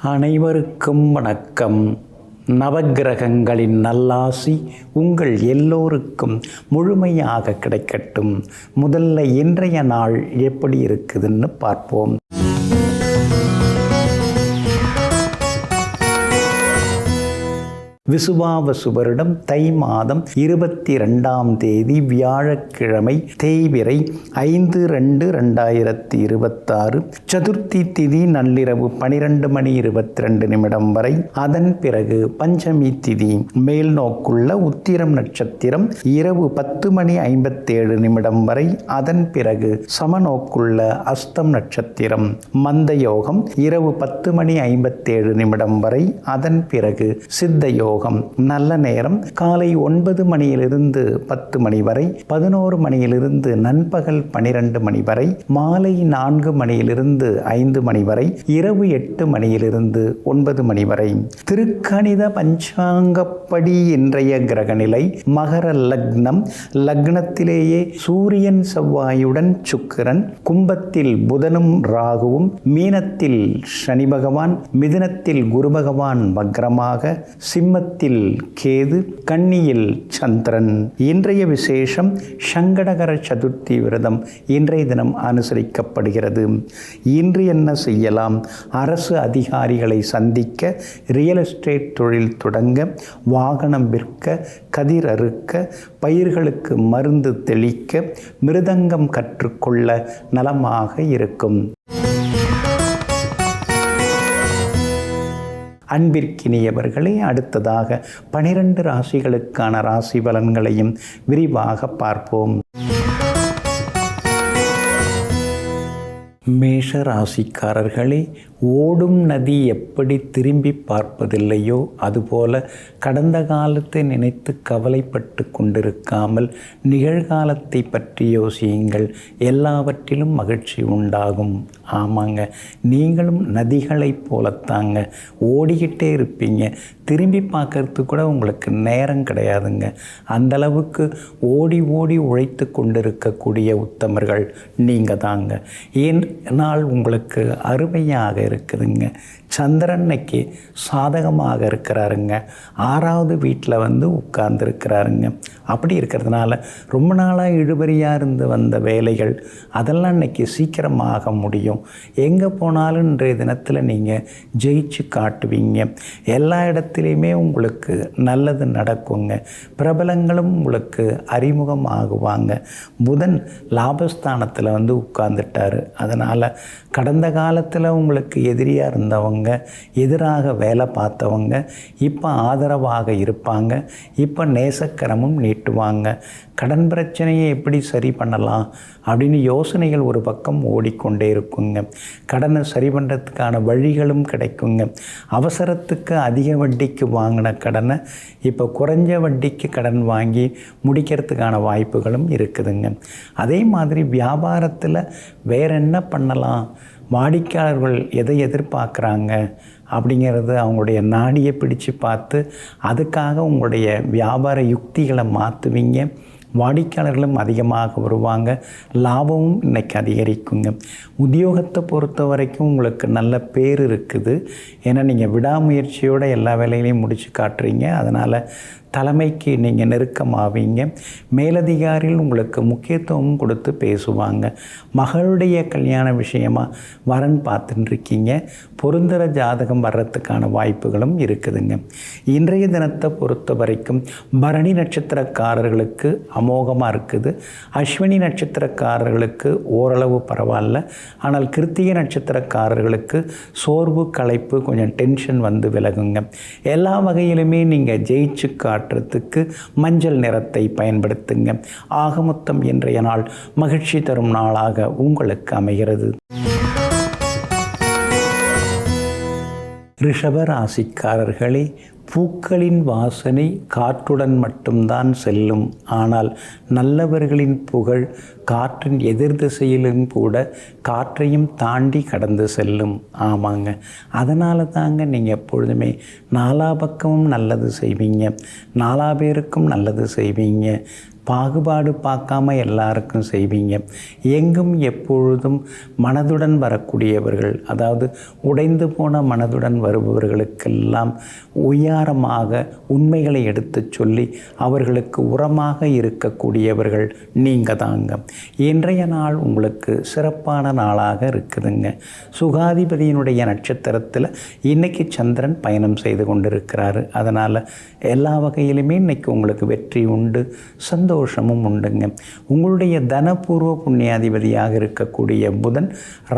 அனைவருக்கும் வணக்கம். நவக்கிரகங்களின் நல்லாசி உங்கள் எல்லோருக்கும் முழுமையாக கிடைக்கட்டும். முதல்ல இன்றைய நாள் எப்படி இருக்குதுன்னு பார்ப்போம். விசுவாவசு வருடம் தை மாதம் 22ஆம் தேதி வியாழக்கிழமை, தேய்பிறை 5/2/2026. சதுர்த்தி திதி நள்ளிரவு 12:22 வரை. அதன் பிறகு பஞ்சமி திதி. மேல் நோக்குள்ள உத்திரம் நட்சத்திரம் இரவு 10:57 வரை. அதன் பிறகு சமநோக்குள்ள அஸ்தம் நட்சத்திரம். மந்த யோகம் இரவு 10:57 வரை. அதன் பிறகு சித்த யோகம். நல்ல நேரம் காலை 9 மணியிலிருந்து 10 மணி வரை, 11 மணியிலிருந்து நண்பகல் 12 மணி வரை, மாலை 4 மணியிலிருந்து 5 மணி வரை, இரவு 8 மணியிலிருந்து 9 மணி வரை. திருக்கணித பஞ்சாங்கப்படி இன்றைய கிரகநிலை மகர லக்னம். லக்னத்திலேயே சூரியன் செவ்வாயுடன் சுக்கிரன், கும்பத்தில் புதனும் ராகுவும், மீனத்தில் சனி பகவான், மிதுனத்தில் குரு பகவான் வக்ரமாக, சிம்மத்தில் கேது, கன்னியில் சந்திரன். இன்றைய விசேஷம் சங்கடகர சதுர்த்தி விரதம் இன்றைய தினம் அனுசரிக்கப்படுகிறது. இன்று என்ன செய்யலாம்? அரசு அதிகாரிகளை சந்திக்க, ரியல் எஸ்டேட் தொழில் தொடங்க, வாகனம் விற்க, கதிர் அறுக்க, பயிர்களுக்கு மருந்து தெளிக்க, மிருதங்கம் கற்றுக்கொள்ள நலமாக இருக்கும். அன்பிற்கினியவர்களே, அடுத்ததாக 12 ராசிகளுக்கான ராசி பலன்களையும் விரிவாக பார்ப்போம். மேஷ ராசிக்காரர்களே, ஓடும் நதி எப்படி திரும்பி பார்ப்பதில்லையோ அதுபோல கடந்த காலத்தை நினைத்து கவலைப்பட்டு கொண்டிருக்காமல் நிகழ்காலத்தை பற்றி யோசியுங்கள். எல்லாவற்றிலும் மகிழ்ச்சி உண்டாகும். ஆமாங்க, நீங்களும் நதிகளைப் போலத்தாங்க, ஓடிக்கிட்டே இருப்பீங்க. திரும்பி பார்க்கறதுக்கு கூட உங்களுக்கு நேரம் கிடையாதுங்க. அந்தளவுக்கு ஓடி ஓடி உழைத்து கொண்டிருக்கக்கூடிய உத்தமர்கள் நீங்கள் தாங்க. ஏன் நாள் உங்களுக்கு அருமையாக இருக்குதுங்க. சந்திரன்னைக்கு சாதகமாக இருக்கிறாருங்க. 6வது வீட்டில் உட்கார்ந்துருக்கிறாருங்க. அப்படி இருக்கிறதுனால ரொம்ப நாளாக இழுபறியாக இருந்து வந்த வேலைகள் அதெல்லாம் இன்றைக்கி சீக்கிரமாக முடியும். எங்கே போனாலும் இன்றைய தினத்தில் நீங்கள் ஜெயிச்சு காட்டுவீங்க. எல்லா இடத்துலையுமே உங்களுக்கு நல்லது நடக்குங்க. பிரபலங்களும் உங்களுக்கு அறிமுகம் ஆகுவாங்க. புதன் லாபஸ்தானத்தில் உட்கார்ந்துட்டார். அதனால் கடந்த காலத்தில் உங்களுக்கு எதிரியாக இருந்தவங்க, எதிராக வேலை பார்த்தவங்க இப்போ ஆதரவாக இருப்பாங்க. இப்போ நேசக்கரமும் நீட்டுவாங்க. கடன் பிரச்சனையை எப்படி சரி பண்ணலாம் அப்படின்னு யோசனைகள் ஒரு பக்கம் ஓடிக்கொண்டே இருக்குங்க. கடனை சரி பண்ணுறதுக்கான வழிகளும் கிடைக்குங்க. அவசரத்துக்கு அதிக வட்டிக்கு வாங்கின கடனை இப்போ குறைஞ்ச வட்டிக்கு கடன் வாங்கி முடிக்கிறதுக்கான வாய்ப்புகளும் இருக்குதுங்க. அதே மாதிரி வியாபாரத்தில் வேற என்ன பண்ணலாம், வாடிக்கையாளர்கள் எதை எதிர்பார்க்குறாங்க அப்படிங்கிறது அவங்களுடைய நாடியை பிடிச்சு பார்த்து அதுக்காக உங்களுடைய வியாபார யுக்திகளை மாற்றுவீங்க. வாடிக்கையாளர்களும் அதிகமாக வருவாங்க. லாபமும் இன்றைக்கி அதிகரிக்குங்க. உத்தியோகத்தை பொறுத்த வரைக்கும் உங்களுக்கு நல்ல பேர் இருக்குது. ஏன்னா நீங்கள் விடாமுயற்சியோடு எல்லா வேலைகளையும் முடித்து காட்டுறீங்க. அதனால் தலைமைக்கு நீங்கள் நெருக்கமாவீங்க. மேலதிகாரிகள் உங்களுக்கு முக்கியத்துவம் கொடுத்து பேசுவாங்க. மகளுடைய கல்யாண விஷயமாக வரன் பார்த்துட்டுருக்கீங்க. பொருந்தர ஜாதகம் வர்றதுக்கான வாய்ப்புகளும் இருக்குதுங்க. இன்றைய தினத்தை பொறுத்த வரைக்கும் பரணி நட்சத்திரக்காரர்களுக்கு அமோகமாக இருக்குது. அஸ்வினி நட்சத்திரக்காரர்களுக்கு ஓரளவு பரவாயில்ல. ஆனால் கிருத்திகை நட்சத்திரக்காரர்களுக்கு சோர்வு, களைப்பு, கொஞ்சம் டென்ஷன் விலகுங்க. எல்லா வகையிலுமே நீங்கள் ஜெயிச்சு காட்டுறதுக்கு மஞ்சள் நிறத்தை பயன்படுத்துங்க. ஆக மொத்தம் இன்றைய நாள் மகிழ்ச்சி தரும் நாளாக உங்களுக்கு அமைகிறது. ரிஷப ராசிக்காரர்களே, பூக்களின் வாசனை காற்றுடன் மட்டும்தான் செல்லும். ஆனால் நல்லவர்களின் புகழ் காற்றின் எதிர் திசையிலும் கூட காற்றையும் தாண்டி கடந்து செல்லும். ஆமாங்க, அதனால தாங்க நீங்கள் எப்பொழுதுமே நாலா பக்கமும் நல்லது செய்வீங்க, நாலா பேருக்கும் நல்லது செய்வீங்க, பாகுபாடு பார்க்காம எல்லாருக்கும் செய்வீங்க. எங்கும் எப்பொழுதும் மனதுடன் வரக்கூடியவர்கள், அதாவது உடைந்து போன மனதுடன் வருபவர்களுக்கெல்லாம் உயரமாக உண்மைகளை எடுத்து சொல்லி அவர்களுக்கு உரமாக இருக்கக்கூடியவர்கள் நீங்கள் தாங்க. இன்றைய நாள் உங்களுக்கு சிறப்பான நாளாக இருக்குதுங்க. சுகாதிபதியினுடைய நட்சத்திரத்தில் இன்றைக்கி சந்திரன் பயணம் செய்து கொண்டிருக்கிறாரு. அதனால் எல்லா வகையிலுமே இன்றைக்கி உங்களுக்கு வெற்றி உண்டு, சந்தோஷமும் உண்டுங்க. உங்களுடைய தனபூர்வ புண்ணியாதிபதியாக இருக்கக்கூடிய புதன்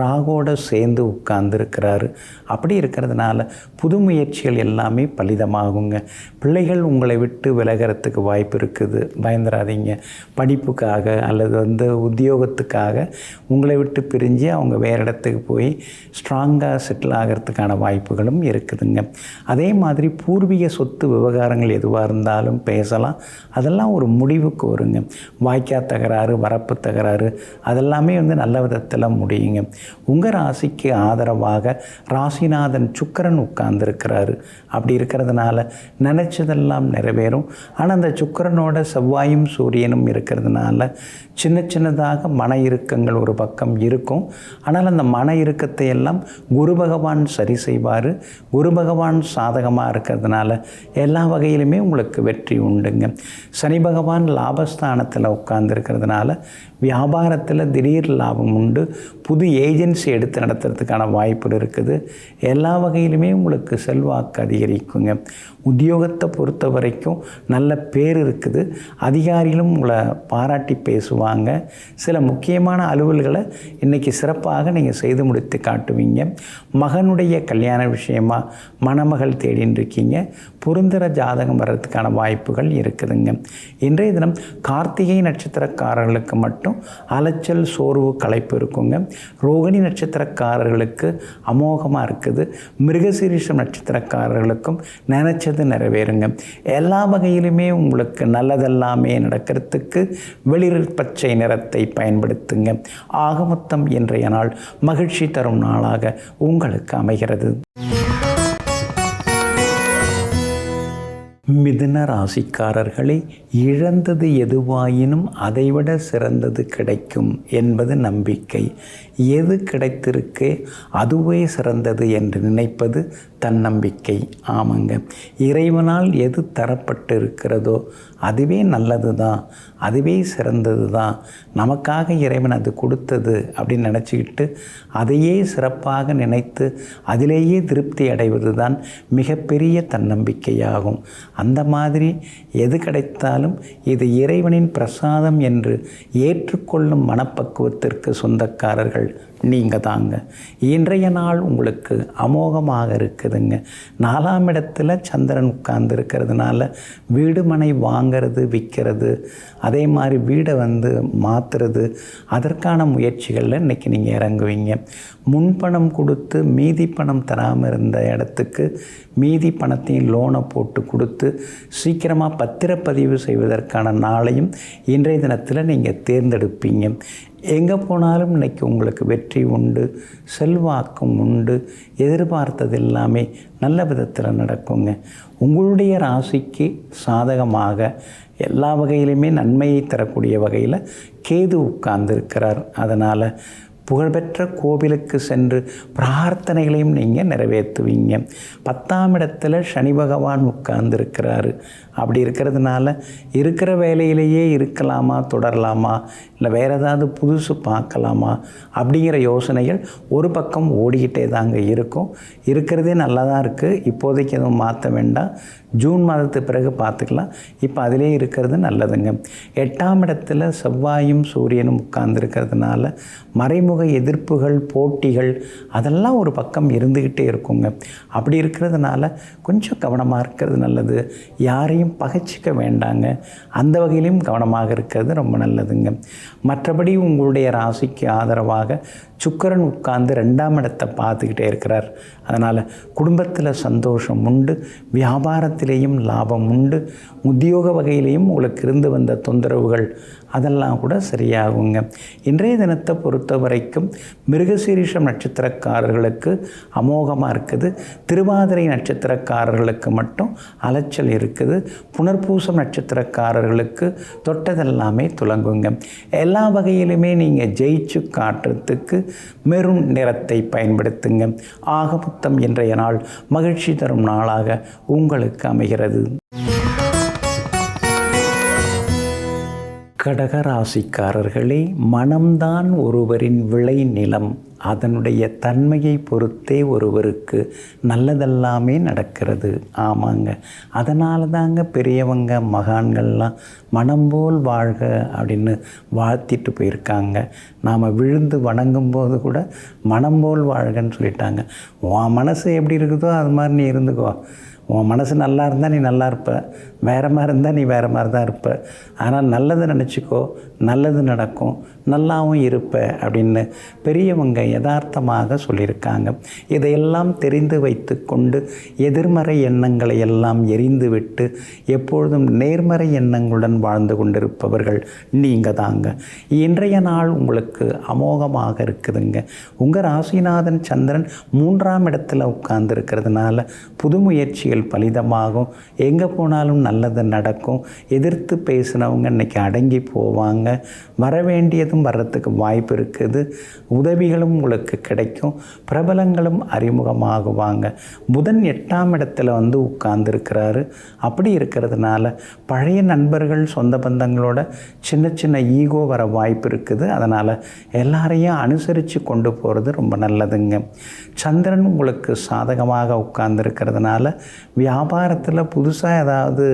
ராகோட சேர்ந்து உட்கார்ந்துருக்கிறாரு. அப்படி இருக்கிறதுனால புது முயற்சிகள் எல்லாமே பலிதமாகுங்க. பிள்ளைகள் உங்களை விட்டு விலகிறதுக்கு வாய்ப்பு இருக்குது, பயந்துடாதீங்க. படிப்புக்காக அல்லது உத்தியோகத்துக்காக உங்களை விட்டு பிரிஞ்சு அவங்க வேறு இடத்துக்கு போய் ஸ்ட்ராங்காக செட்டில் ஆகிறதுக்கான வாய்ப்புகளும் இருக்குதுங்க. அதே மாதிரி பூர்வீக சொத்து விவகாரங்கள் எதுவாக இருந்தாலும் பேசலாம், அதெல்லாம் ஒரு முடிவுக்கு வருங்க. வாய்க்கா தகராறு, வரப்பு தகராறு அதெல்லாமே நல்ல விதத்தில் முடியுங்க. உங்கள் ராசிக்கு ஆதரவாக ராசிநாதன் சுக்கிரன் உட்கார்ந்துருக்கிறாரு. அப்படி இருக்கிறதுனால நினச்சதெல்லாம் நிறைவேறும். ஆனால் அந்த சுக்கிரனோட செவ்வாயும் சூரியனும் இருக்கிறதுனால சின்ன சின்னதாக மன இறுக்கங்கள் ஒரு பக்கம் இருக்கும். ஆனால் அந்த மன இறுக்கத்தை எல்லாம் குரு பகவான் சரி செய்வார். குரு பகவான் சாதகமாக இருக்கிறதுனால எல்லா வகையிலுமே உங்களுக்கு வெற்றி உண்டுங்க. சனி பகவான் லாபஸ்தானத்தில் உட்கார்ந்துருக்கிறதுனால வியாபாரத்தில் திடீர் லாபம் உண்டு. புது ஏஜென்சி எடுத்து நடத்துறதுக்கான வாய்ப்பு இருக்குது. எல்லா வகையிலுமே உங்களுக்கு செல்வாக்கு அதிகரிக்குங்க. உத்தியோகத்தை பொறுத்த வரைக்கும் நல்ல பேர் இருக்குது. அதிகாரிகளும் உங்களை பாராட்டி பேசுவாங்க. சில முக்கியமான அலுவல்களை இன்றைக்கி சிறப்பாக நீங்கள் செய்து முடித்து காட்டுவீங்க. மகனுடைய கல்யாண விஷயமா மணமகள் தேடின்னு இருக்கீங்க. பொருந்தர ஜாதகம் வர்றதுக்கான வாய்ப்புகள் இருக்குதுங்க. இன்றைய தினம் கார்த்திகை நட்சத்திரக்காரர்களுக்கு மட்டும் அலைச்சல், சோர்வு, களைப்பு இருக்குங்க. ரோகிணி நட்சத்திரக்காரர்களுக்கு அமோகமாக இருக்குது. மிருகசீரிஷம் நட்சத்திரக்காரர்களுக்கும் நினைச்சது நிறைவேறுங்க. எல்லா வகையிலுமே உங்களுக்கு நல்லதெல்லாமே நடக்கிறதுக்கு வெளிர் பச்சை நிறத்தை பயன்படுத்துங்க. ஆக மொத்தம் இன்றைய நாள் மகிழ்ச்சி தரும் நாளாக உங்களுக்கு அமைகிறது. மிதுன ராசிக்காரர்களே, இழந்தது எதுவாயினும் அதைவிட சிறந்தது கிடைக்கும் என்பது நம்பிக்கை. எது கிடைத்திருக்கே அதுவே சிறந்தது என்று நினைப்பது தன்னம்பிக்கை. ஆமாங்க, இறைவனால் எது தரப்பட்டு இருக்கிறதோ அதுவே நல்லது தான், அதுவே சிறந்தது தான், நமக்காக இறைவன் அது கொடுத்தது அப்படின்னு நினச்சிக்கிட்டு அதையே சிறப்பாக நினைத்து அதிலேயே திருப்தி அடைவது தான் மிகப்பெரிய தன்னம்பிக்கையாகும். அந்த மாதிரி எது கிடைத்தாலும் இது இறைவனின் பிரசாதம் என்று ஏற்றுக்கொள்ளும் மனப்பக்குவத்திற்கு சொந்தக்காரர்கள் நீங்கள் தாங்க. இன்றைய நாள் உங்களுக்கு அமோகமாக இருக்குதுங்க. 4ஆம் இடத்துல சந்திரன் உட்கார்ந்து இருக்கிறதுனால வீடு மனை வாங்கிறது, விற்கிறது, அதே மாதிரி வீடை மாற்றுறது, அதற்கான முயற்சிகளில் இன்றைக்கி நீங்கள் இறங்குவீங்க. முன்பணம் கொடுத்து மீதி பணம் தராமல் இருந்த இடத்துக்கு மீதி பணத்தையும் லோனை போட்டு கொடுத்து சீக்கிரமாக பத்திரப்பதிவு செய்வதற்கான நாளையும் இன்றைய தினத்தில் நீங்கள் தேர்ந்தெடுப்பீங்க. எங்கே போனாலும் இன்றைக்கி உங்களுக்கு வெற்றி உண்டு, செல்வாக்கும் உண்டு. எதிர்பார்த்தது எல்லாமே நல்ல விதத்தில் நடக்குங்க. உங்களுடைய ராசிக்கு சாதகமாக எல்லா வகையிலுமே நன்மையை தரக்கூடிய வகையில் கேது உட்கார்ந்திருக்கிறார். அதனால் புகழ்பெற்ற கோவிலுக்கு சென்று பிரார்த்தனைகளையும் நீங்கள் நிறைவேற்றுவீங்க. 10ஆம் இடத்துல சனி பகவான் உட்கார்ந்துருக்கிறாரு. அப்படி இருக்கிறதுனால இருக்கிற வேலையிலேயே இருக்கலாமா, தொடரலாமா, இல்லை வேறு ஏதாவது புதுசு பார்க்கலாமா அப்படிங்கிற யோசனைகள் ஒரு பக்கம் ஓடிக்கிட்டே தாங்க இருக்கும். இருக்கிறதே நல்லா தான் இருக்குது, இப்போதைக்கு எதுவும் மாற்ற வேண்டாம், ஜூன் மாதத்துக்கு பிறகு பார்த்துக்கலாம், இப்போ அதிலே இருக்கிறது நல்லதுங்க. 8ஆம் இடத்துல செவ்வாயும் சூரியனும் உட்கார்ந்துருக்கிறதுனால மறைமுக எதிர்ப்புகள், போட்டிகள் அதெல்லாம் ஒரு பக்கம் இருந்துக்கிட்டே இருக்குங்க. அப்படி இருக்கிறதுனால கொஞ்சம் கவனமாக இருக்கிறது நல்லது. யாரையும் பகைச்சிக்க வேண்டாங்க. அந்த வகையிலையும் கவனமாக இருக்கிறது ரொம்ப நல்லதுங்க. மற்றபடி உங்களுடைய ராசிக்கு ஆதரவாக சுக்கிரன் உட்கார்ந்து 2ஆம் இடத்தை பார்த்துக்கிட்டே இருக்கிறார். அதனால் குடும்பத்தில் சந்தோஷம் உண்டு, வியாபாரத்திலேயும் லாபம் உண்டு, உத்தியோக வகையிலையும் உங்களுக்கு இருந்து வந்த தொந்தரவுகள் அதெல்லாம் கூட சரியாகுங்க. இன்றைய தினத்தை பொறுத்த வரைக்கும் மிருகசீரிஷம் நட்சத்திரக்காரர்களுக்கு அமோகமாக இருக்குது. திருவாதிரை நட்சத்திரக்காரர்களுக்கு மட்டும் அலைச்சல் இருக்குது. புனர்பூசம் நட்சத்திரக்காரர்களுக்கு தொட்டதெல்லாமே துலங்குங்க. எல்லா வகையிலுமே நீங்கள் ஜெயிச்சு காட்டுறதுக்கு மெரூன் நிறத்தை பயன்படுத்துங்க. ஆகமொத்தம் இன்றைய நாள் மகிழ்ச்சி தரும் நாளாக உங்களுக்கு அமைகிறது. கடகராசிக்காரர்களே, மனம்தான் ஒருவரின் விளை நிலம். அதனுடைய தன்மையை பொறுத்தே ஒருவருக்கு நல்லதெல்லாமே நடக்கிறது. ஆமாங்க, அதனால தாங்க பெரியவங்க மகான்கள்லாம் மனம் போல் வாழ்க அப்படின்னு வாழ்த்திட்டு போயிருக்காங்க. நாம் விழுந்து வணங்கும்போது கூட மனம் போல் வாழ்கன்னு சொல்லிட்டாங்க. உன் மனசு எப்படி இருக்குதோ அது மாதிரி நீ இருந்துக்கோ. உன் மனசு நல்லா இருந்தால் நீ நல்லா இருப்ப, வேறு மாதிரி இருந்தால் நீ வேறு மாதிரி தான் இருப்ப. ஆனால் நல்லது நினச்சிக்கோ, நல்லது நடக்கும், நல்லாவும் இருப்ப அப்படின்னு பெரியவங்க யதார்த்தமாக சொல்லியிருக்காங்க. இதையெல்லாம் தெரிந்து வைத்து கொண்டு எதிர்மறை எண்ணங்களை எல்லாம் எரிந்துவிட்டு எப்பொழுதும் நேர்மறை எண்ணங்களுடன் வாழ்ந்து கொண்டிருப்பவர்கள் நீங்கள் தாங்க. இன்றைய நாள் உங்களுக்கு அமோகமாக இருக்குதுங்க. உங்கள் ராசிநாதன் சந்திரன் 3ஆம் இடத்துல உட்கார்ந்து இருக்கிறதுனால புது முயற்சிகள் பலிதமாகும். எங்கே போனாலும் நல்லது நடக்கும். எதிர்த்து பேசினவங்க இன்றைக்கி அடங்கி போவாங்க. வர வேண்டியதும் வர்றதுக்கு வாய்ப்பு இருக்குது. உதவிகளும் உங்களுக்கு கிடைக்கும். பிரபலங்களும் அறிமுகமாகுவாங்க. புதன் 8ஆம் இடத்துல வந்து உட்கார்ந்துருக்கிறாரு. அப்படி இருக்கிறதுனால பழைய நண்பர்கள் சொந்த பந்தங்களோட சின்ன சின்ன ஈகோ வர வாய்ப்பு இருக்குது. அதனால் எல்லாரையும் அனுசரித்து கொண்டு போகிறது ரொம்ப நல்லதுங்க. சந்திரன் உங்களுக்கு சாதகமாக உட்கார்ந்துருக்கிறதுனால வியாபாரத்தில் புதுசாக ஏதாவது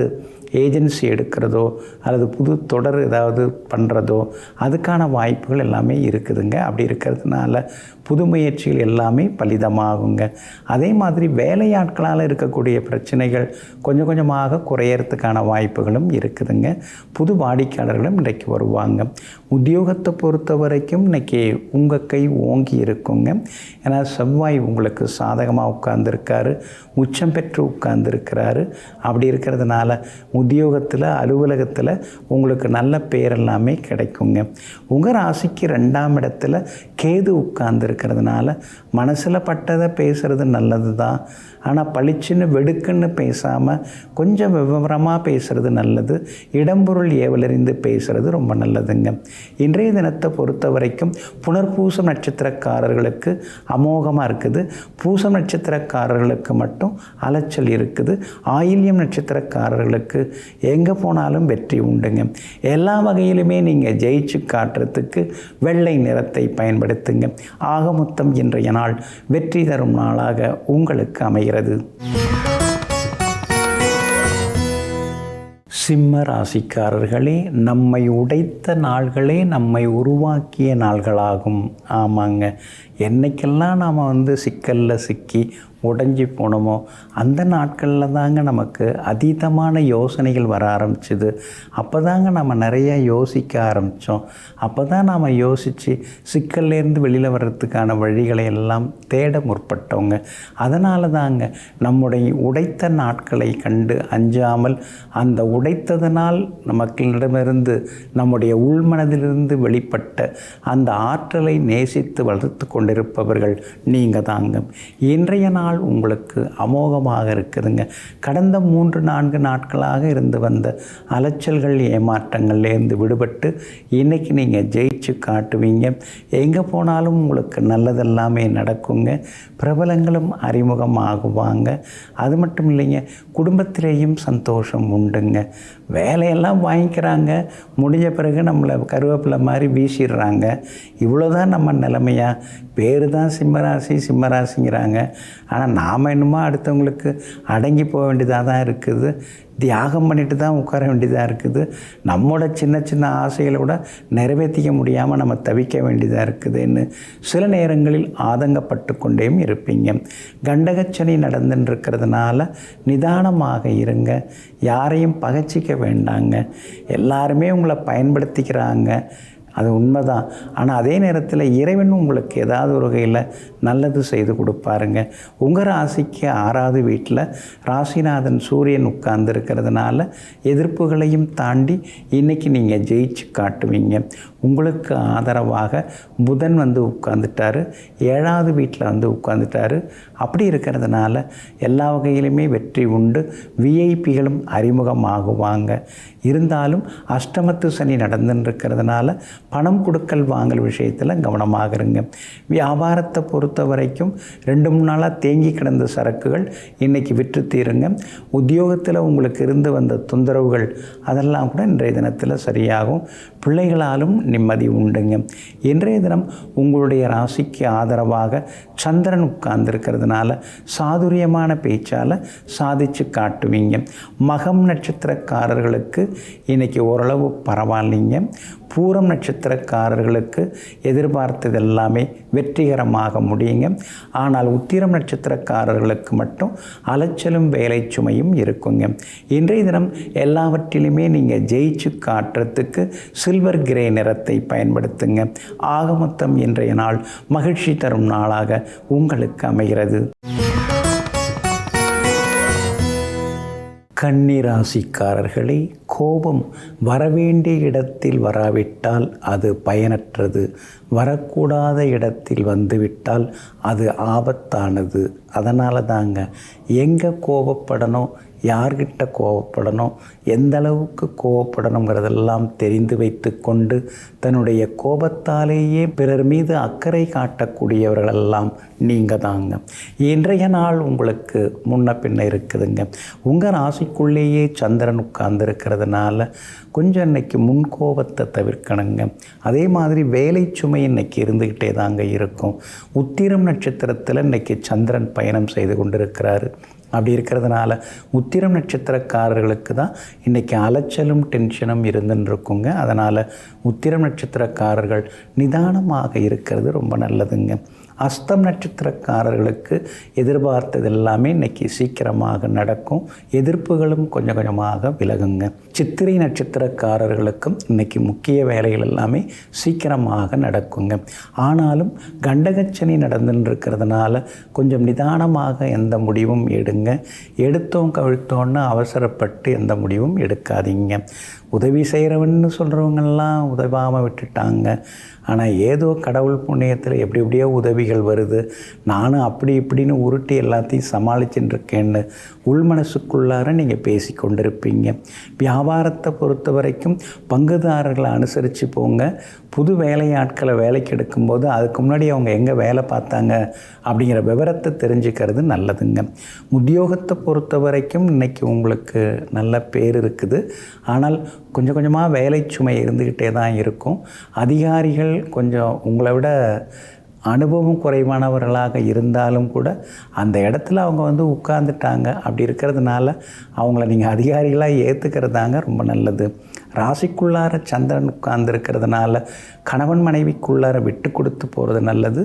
ஏஜென்சி எடுக்கிறதோ அல்லது புது தொடர் ஏதாவது பண்ணுறதோ அதுக்கான வாய்ப்புகள் எல்லாமே இருக்குதுங்க. அப்படி இருக்கிறதுனால புது முயற்சிகள் எல்லாமே பலிதமாகுங்க. அதே மாதிரி வேலையாட்களால் இருக்கக்கூடிய பிரச்சனைகள் கொஞ்சம் கொஞ்சமாக குறையறதுக்கான வாய்ப்புகளும் இருக்குதுங்க. புது வாடிக்கையாளர்களும் இன்றைக்கு வருவாங்க. உத்தியோகத்தை பொறுத்த வரைக்கும் இன்றைக்கி உங்கள் கை ஓங்கி இருக்குங்க. ஏன்னா செவ்வாய் உங்களுக்கு சாதகமாக உட்கார்ந்துருக்காரு, உச்சம் பெற்று உட்கார்ந்துருக்கிறாரு. அப்படி இருக்கிறதுனால உத்தியோகத்தில் அலுவலகத்தில் உங்களுக்கு நல்ல பேர் எல்லாமே கிடைக்குங்க. உங்கள் ராசிக்கு 2ஆம் இடத்துல கேது உட்கார்ந்துருக்கிறதுனால மனசில் பட்டதை பேசுகிறது நல்லது தான். ஆனால் பளிச்சுன்னு வெடுக்குன்னு பேசாமல் கொஞ்சம் விவரமாக பேசுகிறது நல்லது. இடம்பொருள் ஏவலறிந்து பேசுகிறது ரொம்ப நல்லதுங்க. இன்றைய தினத்தை பொறுத்த வரைக்கும் புனர்பூசம் நட்சத்திரக்காரர்களுக்கு அமோகமாக இருக்குது. பூசம் நட்சத்திரக்காரர்களுக்கு மட்டும் அலைச்சல் இருக்குது. ஆயில்யம் நட்சத்திரக்காரர்களுக்கு எங்கே போனாலும் வெற்றி உண்டுங்க. எல்லா வகையிலுமே நீங்கள் ஜெயிச்சு காட்டுறதுக்கு வெள்ளை நிறத்தை பயன்படுத்துங்க. ஆக மொத்தம் இன்றைய நாள் வெற்றி தரும் நாளாக உங்களுக்கு அமைகிறது. சிம்ம ராசிக்காரர்களே, நம்மை உடைத்த நாள்களே நம்மை உருவாக்கிய நாள்களாகும். ஆமாங்க, என்னைக்கெல்லாம் நாம் சிக்கலில் சிக்கி உடைஞ்சி போனோமோ அந்த நாட்களில் தாங்க நமக்கு அதீதமான யோசனைகள் வர ஆரம்பிச்சுது. அப்போ தாங்க நம்ம நிறையா யோசிக்க ஆரம்பித்தோம். அப்போ தான் நாம் யோசித்து சிக்கல்லேருந்து வெளியில் வர்றதுக்கான வழிகளை எல்லாம் தேட முற்பட்டோங்க. அதனால தாங்க நம்முடைய உடைத்த நாட்களை கண்டு அஞ்சாமல் அந்த உடைத்ததனால் நமக்கிடமிருந்து நம்முடைய உள்மனதிலிருந்து வெளிப்பட்ட அந்த ஆற்றலை நேசித்து வளர்த்து கொண்டிருப்பவர்கள் நீங்கள் தாங்க. இன்றைய நாள் உங்களுக்கு அமோகமாக இருக்குதுங்க. கடந்த 3-4 நாட்களாக இருந்து வந்த அலைச்சல்கள் ஏமாற்றங்கள்லேருந்து விடுபட்டு இன்றைக்கி நீங்கள் ஜெயிச்சு காட்டுவீங்க. எங்கே போனாலும் உங்களுக்கு நல்லதெல்லாமே நடக்குங்க. பிரபலங்களும் அறிமுகமாகுவாங்க. அது மட்டும் இல்லைங்க, குடும்பத்திலேயும் சந்தோஷம் உண்டுங்க. வேலையெல்லாம் வாங்கிக்கிறாங்க, முடிஞ்ச பிறகு நம்மளை கருவேப்பிலை மாதிரி வீசிடுறாங்க. இவ்வளோதான் நம்ம நிலைமையா? பேர் தான் சிம்மராசிங்கிறாங்க. ஆனால் நாம் என்னமோ அடுத்தவங்களுக்கு அடங்கி போக வேண்டியதாக தான் இருக்குது. தியாகம் பண்ணிட்டு தான் உட்கார வேண்டியதாக இருக்குது. நம்மளோட சின்ன சின்ன ஆசைகளை கூட நிறைவேற்றிக்க முடியாமல் நம்ம தவிக்க வேண்டியதாக இருக்குதுன்னு சில நேரங்களில் ஆதங்கப்பட்டு கொண்டேயும் இருப்பீங்க. கண்டகச்சனி நடந்துட்டுருக்கிறதுனால நிதானமாக இருங்க. யாரையும் பகைச்சிக்க வேண்டாங்க. எல்லாருமே உங்களை பயன்படுத்திக்கிறாங்க. அது உண்மைதான். ஆனால் அதே நேரத்தில் இறைவன் உங்களுக்கு ஏதாவது ஒரு வகையில் நல்லது செய்து கொடுப்பாருங்க. உங்கள் ராசிக்கு 6வது வீட்டில் ராசிநாதன் சூரியன் உட்கார்ந்து இருக்கிறதுனால எதிர்ப்புகளையும் தாண்டி இன்றைக்கி நீங்கள் ஜெயிச்சு காட்டுவீங்க. உங்களுக்கு ஆதரவாக புதன் வந்து உட்கார்ந்துட்டார், 7வது வீட்டில் வந்து உட்கார்ந்துட்டார். அப்படி இருக்கிறதுனால எல்லா வகையிலுமே வெற்றி உண்டு. விஐபிகளும் அறிமுகமாகுவாங்க. இருந்தாலும் அஷ்டமத்து சனி நடந்துருக்கிறதுனால பணம் கொடுக்கல் வாங்கல் விஷயத்தில் கவனமாக இருங்க. வியாபாரத்தை பொறுத்த வரைக்கும் 2-3 நாளாக தேங்கி கிடந்த சரக்குகள் இன்றைக்கி விற்று தீருங்க. உத்தியோகத்தில் உங்களுக்கு இருந்து வந்த தொந்தரவுகள் அதெல்லாம் கூட இன்றைய தினத்தில் சரியாகும். பிள்ளைகளாலும் நிம்மதி உண்டுங்க. இன்றைய தினம் உங்களுடைய ராசிக்கு ஆதரவாக சந்திரன் உட்கார்ந்துருக்கிறதுனால சாதுரியமான பேச்சால் சாதிச்சு காட்டுவீங்க. மகம் நட்சத்திரக்காரர்களுக்கு இன்றைக்கி ஓரளவு பரவாயில்லைங்க. பூரம் நட்சத்திரக்காரர்களுக்கு எதிர்பார்த்தது எல்லாமே வெற்றிகரமாக முடியுங்க. ஆனால் உத்திரம் நட்சத்திரக்காரர்களுக்கு மட்டும் அலைச்சலும் வேலை சுமையும் இருக்குங்க. இன்றைய தினம் எல்லாவற்றிலுமே நீங்கள் ஜெயிச்சு காட்டுறதுக்கு சில்வர் கிரே நிறத்தை பயன்படுத்துங்க. ஆக மொத்தம் இன்றைய நாள் மகிழ்ச்சி தரும் நாளாக உங்களுக்கு அமைகிறது. கன்னி ராசிக்காரர்களே, கோபம் வரவேண்டிய இடத்தில் வராவிட்டால் அது பயனற்றது. வரக்கூடாத இடத்தில் வந்துவிட்டால் அது ஆபத்தானது. அதனால தாங்க எங்கே கோபப்படணும், யார்கிட்ட கோபப்படணும், எந்த அளவுக்கு கோபப்படணுங்கிறதெல்லாம் தெரிந்து வைத்து கொண்டு தன்னுடைய கோபத்தாலேயே பிறர் மீது அக்கறை காட்டக்கூடியவர்களெல்லாம் நீங்கள் தாங்க. இன்றைய நாள் உங்களுக்கு முன்ன பின்ன இருக்குதுங்க. உங்கள் ராசிக்குள்ளேயே சந்திரன் உட்கார்ந்துருக்கிறதுனால கொஞ்சம் இன்றைக்கி முன்கோபத்தை தவிர்க்கணுங்க. அதே மாதிரி வேலை சுமை இன்றைக்கி இருந்துக்கிட்டே தாங்க இருக்கும். உத்திரம் நட்சத்திரத்தில் இன்றைக்கி சந்திரன் பயணம் செய்து கொண்டிருக்கிறாரு. அப்படி இருக்கிறதுனால உத்திரம் நட்சத்திரக்காரர்களுக்கு தான் இன்றைக்கி அலைச்சலும் டென்ஷனும் இருந்துன்னு இருக்குங்க. அதனால் உத்திரம் நட்சத்திரக்காரர்கள் நிதானமாக இருக்கிறது ரொம்ப நல்லதுங்க. அஸ்தம் நட்சத்திரக்காரர்களுக்கு எதிர்பார்த்தது எல்லாமே இன்றைக்கி சீக்கிரமாக நடக்கும். எதிர்ப்புகளும் கொஞ்சம் கொஞ்சமாக விலகுங்க. சித்திரை நட்சத்திரக்காரர்களுக்கும் இன்றைக்கி முக்கிய வேலைகள் எல்லாமே சீக்கிரமாக நடக்குங்க. ஆனாலும் கண்டகச்சனி நடந்துன்னு இருக்கிறதுனால கொஞ்சம் நிதானமாக எந்த முடிவும் எடுங்க. எடுத்தோம் கவிழ்த்தோன்னு அவசரப்பட்டு எந்த முடிவும் எடுக்காதீங்க. உதவி செய்கிறவன்னு சொல்கிறவங்கெல்லாம் உதவாமல் விட்டுட்டாங்க. ஆனால் ஏதோ கடவுள் புண்ணியத்தில் எப்படி எப்படியோ உதவிகள் வருது, நானும் அப்படி இப்படின்னு உருட்டி எல்லாத்தையும் சமாளிச்சுட்டு இருக்கேன்னு உள்மனசுக்குள்ளார நீங்கள் பேசி கொண்டிருப்பீங்க. வியாபாரத்தை பொறுத்த வரைக்கும் பங்குதாரர்களை அனுசரித்து போங்க. புது வேலையாட்களை வேலைக்கு எடுக்கும்போது அதுக்கு முன்னாடி அவங்க எங்கே வேலை பார்த்தாங்க அப்படிங்கிற விவரத்தை தெரிஞ்சுக்கிறது நல்லதுங்க. உத்தியோகத்தை பொறுத்த வரைக்கும் இன்றைக்கி உங்களுக்கு நல்ல பேர் இருக்குது. ஆனால் கொஞ்சம் கொஞ்சமாக வேலை சுமை இருந்துக்கிட்டே தான் இருக்கும். அதிகாரிகள் கொஞ்சம் உங்களை விட அனுபவம் குறைவானவர்களாக இருந்தாலும் கூட அந்த இடத்துல அவங்க வந்து உட்கார்ந்துட்டாங்க. அப்படி இருக்கிறதுனால அவங்கள நீங்கள் அதிகாரிகளாக ஏற்றுக்கிறதாங்க ரொம்ப நல்லது. ராசிக்குள்ளார சந்திரன் உட்கார்ந்துருக்கிறதுனால கணவன் மனைவிக்குள்ளார விட்டு கொடுத்து போகிறது நல்லது.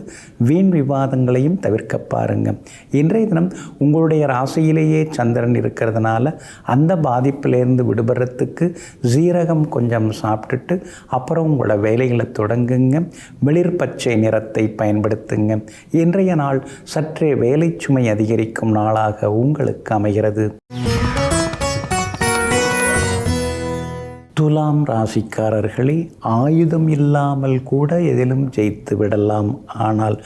வீண் விவாதங்களையும் தவிர்க்க பாருங்கள். இன்றைய தினம் உங்களுடைய ராசியிலேயே சந்திரன் இருக்கிறதுனால அந்த பாதிப்பிலேருந்து விடுபடுறதுக்கு சீரகம் கொஞ்சம் சாப்பிட்டுட்டு அப்புறம் உங்களோட வேலைகளை தொடங்குங்க. வெளிர் பச்சை நிறத்தை பயன்படுத்துங்க. இன்றைய நாள் சற்றே வேலை சுமை அதிகரிக்கும் நாளாக உங்களுக்கு அமைகிறது. துலாம் ராசிக்காரர்களே, ஆயுதம் இல்லாமல் கூட எதிலும் ஜெயித்து விடலாம். ஆனால்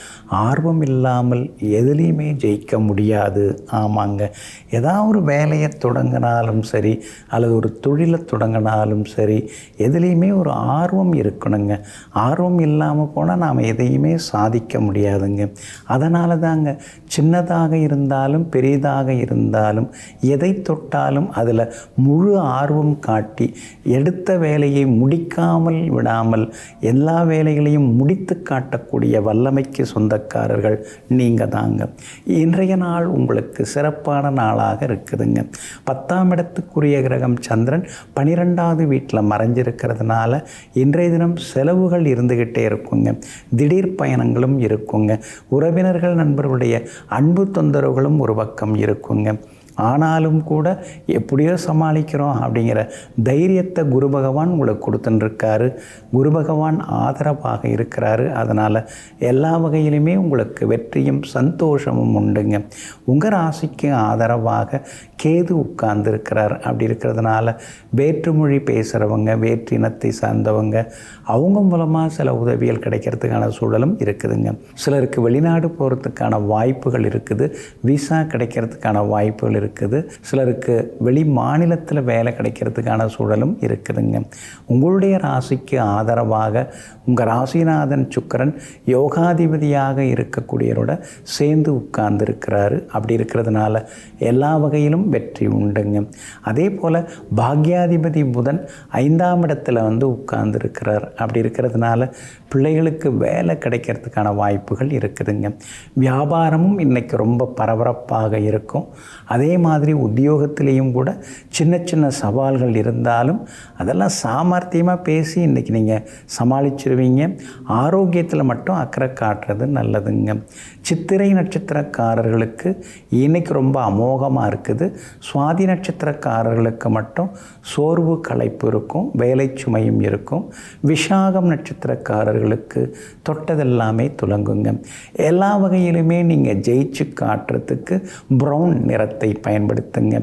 ஆர்வம் இல்லாமல் எதுலேயுமே ஜெயிக்க முடியாது. ஆமாங்க, ஏதாவது ஒரு வேலையை தொடங்கினாலும் சரி அல்லது ஒரு தொழிலை தொடங்கினாலும் சரி எதுலேயுமே ஒரு ஆர்வம் இருக்கணுங்க. ஆர்வம் இல்லாமல் போனால் நாம் எதையுமே சாதிக்க முடியாதுங்க. அதனால தாங்க சின்னதாக இருந்தாலும் பெரிதாக இருந்தாலும் எதை தொட்டாலும் அதில் முழு ஆர்வம் காட்டி எடுத்த வேலையை முடிக்காமல் விடாமல் எல்லா வேலைகளையும் முடித்து காட்டக்கூடிய வல்லமைக்கு சொந்தக்காரர்கள் நீங்கள் தாங்க. இன்றைய நாள் உங்களுக்கு சிறப்பான நாளாக இருக்குதுங்க. 10ஆம் இடத்துக்குரிய கிரகம் சந்திரன் 12வது வீட்டில் மறைஞ்சிருக்கிறதுனால இன்றைய தினம் செலவுகள் இருந்துக்கிட்டே இருக்குங்க. திடீர் பயணங்களும் இருக்குங்க. உறவினர்கள் நண்பர்களுடைய அன்பு தொந்தரவுகளும் ஒரு பக்கம் இருக்குங்க. ஆனாலும் கூட எப்படியோ சமாளிக்கிறோம் அப்படிங்கிற தைரியத்தை குரு பகவான் உங்களுக்கு கொடுத்துட்டுருக்காரு. குரு பகவான் ஆதரவாக இருக்கிறாரு. அதனால் எல்லா வகையிலுமே உங்களுக்கு வெற்றியும் சந்தோஷமும் உண்டுங்க. உங்கள் ராசிக்கு ஆதரவாக கேது உட்கார்ந்துருக்கிறார். அப்படி இருக்கிறதுனால வேற்றுமொழி பேசுகிறவங்க, வேற்றினத்தை சார்ந்தவங்க, அவங்க மூலமாக சில உதவிகள் கிடைக்கிறதுக்கான சூழலும் இருக்குதுங்க. சிலருக்கு வெளிநாடு போகிறதுக்கான வாய்ப்புகள் இருக்குது, விசா கிடைக்கிறதுக்கான வாய்ப்புகள் இருக்குது. சிலருக்கு வெளி மாநிலத்தில் வேலை கிடைக்கிறதுக்கான சூழலும் இருக்குதுங்க. உங்களுடைய ராசிக்கு ஆதரவாக உங்கள் ராசிநாதன் சுக்கிரன் யோகாதிபதியாக இருக்கக்கூடியவரோட சேர்ந்து உட்கார்ந்துருக்கிறாரு. அப்படி இருக்கிறதுனால எல்லா வகையிலும் வெற்றி உண்டுங்க. அதே போல் பாக்யாதிபதி புதன் 5ஆம் இடத்துல உட்கார்ந்துருக்கிறார். அப்படி இருக்கிறதுனால பிள்ளைகளுக்கு வேலை கிடைக்கிறதுக்கான வாய்ப்புகள் இருக்குதுங்க. வியாபாரமும் இன்றைக்கி ரொம்ப பரபரப்பாக இருக்கும். அதே மாதிரி உத்தியோகத்திலையும் கூட சின்ன சின்ன சவால்கள் இருந்தாலும் அதெல்லாம் சாமர்த்தியமாக பேசி இன்றைக்கி நீங்கள் சமாளிச்சிருவீங்க. ஆரோக்கியத்தில் மட்டும் அக்கறை காட்டுறது நல்லதுங்க. சித்திரை நட்சத்திரக்காரர்களுக்கு இன்றைக்கி ரொம்ப அமோகமாக இருக்குது. சுவாதி நட்சத்திரக்காரர்களுக்கு மட்டும் சோர்வு களைப்பு இருக்கும், வேலை சுமையும் இருக்கும். விசாகம் நட்சத்திரக்காரர்களுக்கு தொட்டதெல்லாமே துலங்குங்க. எல்லா வகையிலுமே நீங்கள் ஜெயிச்சு காட்டுறதுக்கு ப்ரௌன் நிறத்தை பயன்படுத்துங்க.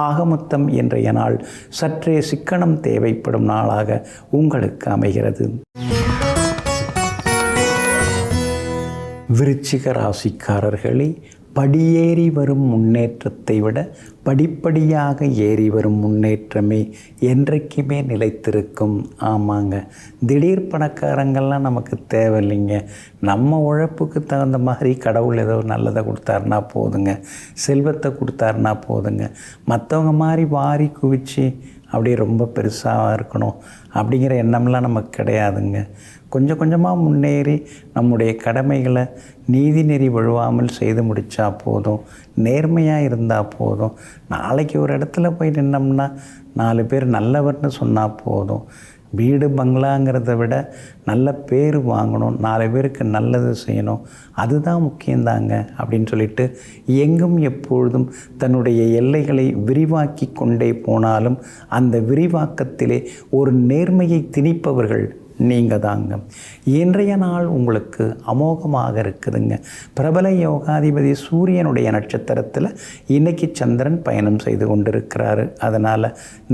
ஆக மொத்தம் இன்றைய நாள் சற்றே சிக்கனம் தேவைப்படும் நாளாக உங்களுக்கு அமைகிறது. விருச்சிக ராசிக்காரர்களே, படியேறி வரும் முன்னேற்றத்தை விட படிப்படியாக ஏறி வரும் முன்னேற்றமே என்றைக்குமே நிலைத்திருக்கும். ஆமாங்க, திடீர் பணக்காரங்கள்லாம் நமக்கு தேவையில்லைங்க. நம்ம உழைப்புக்கு தகுந்த மாதிரி கடவுள் ஏதோ நல்லதை கொடுத்தாருனா போதுங்க, செல்வத்தை கொடுத்தாருனா போதுங்க. மற்றவங்க மாதிரி வாரி குவிச்சு அப்படியே ரொம்ப பெருசாக இருக்கணும் அப்படிங்கிற எண்ணம்லாம் நமக்கு கிடையாதுங்க. கொஞ்சம் கொஞ்சமாக முன்னேறி நம்முடைய கடமைகளை நீதி நெறி வழுவாமல் செய்து முடித்தா போதும், நேர்மையாக இருந்தால் போதும். நாளைக்கு ஒரு இடத்துல போய் நின்னோம்னா 4 பேர் நல்லவர்னு சொன்னால் போதும். வீடு பங்களாங்கிறத விட நல்ல பேர் வாங்கணும், 4 பேருக்கு நல்லது செய்யணும், அதுதான் முக்கியந்தாங்க அப்படின்னு சொல்லிட்டு எங்கும் எப்பொழுதும் தன்னுடைய எல்லைகளை விரிவாக்கி கொண்டே போனாலும் அந்த விரிவாக்கத்திலே ஒரு நேர்மையை திணிப்பவர்கள் நீங்கள் தாங்க. இன்றைய நாள் உங்களுக்கு அமோகமாக இருக்குதுங்க. பிரபல யோகாதிபதி சூரியனுடைய நட்சத்திரத்தில் இன்றைக்கி சந்திரன் பயணம் செய்து கொண்டிருக்கிறாரு. அதனால்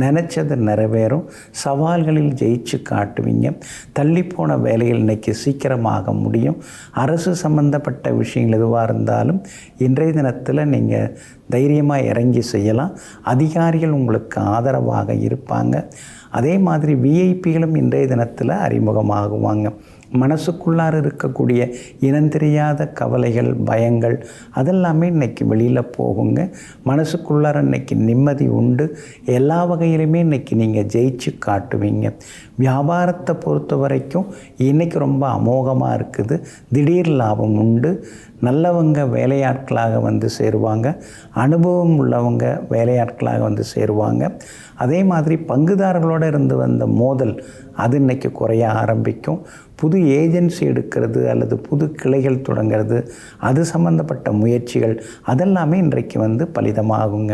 நினச்சது நிறைவேறும், சவால்களில் ஜெயிச்சு காட்டுவீங்க. தள்ளிப்போன வேலைகள் இன்றைக்கி சீக்கிரமாக முடியும். அரசு சம்பந்தப்பட்ட விஷயங்கள் எதுவாக இருந்தாலும் இன்றைய தினத்தில் நீங்கள் தைரியமாக இறங்கி செய்யலாம். அதிகாரிகள் உங்களுக்கு ஆதரவாக இருப்பாங்க. அதே மாதிரி விஐபிகளும் இன்றைய தினத்தில் அறிமுகமாகுவாங்க. மனசுக்குள்ளார இருக்கக்கூடிய இனந்தெரியாத கவலைகள், பயங்கள் அதெல்லாமே இன்றைக்கி வெளியில் போகுங்க. மனசுக்குள்ளார இன்றைக்கி நிம்மதி உண்டு. எல்லா வகையிலுமே இன்றைக்கி நீங்கள் ஜெயிச்சு காட்டுவீங்க. வியாபாரத்தை பொறுத்த வரைக்கும் இன்றைக்கி ரொம்ப அமோகமாக இருக்குது. திடீர் லாபம் உண்டு. நல்லவங்க வேலையாட்களாக சேருவாங்க. அனுபவம் உள்ளவங்க வேலையாட்களாக சேருவாங்க. அதே மாதிரி பங்குதாரர்களோடு இருந்து வந்த மோதல் அது இன்றைக்கி குறைய ஆரம்பிக்கும். புது ஏஜென்சி எடுக்கிறது அல்லது புது கிளைகள் தொடங்கிறது, அது சம்பந்தப்பட்ட முயற்சிகள் அதெல்லாமே இன்றைக்கு பலிதமாகுங்க.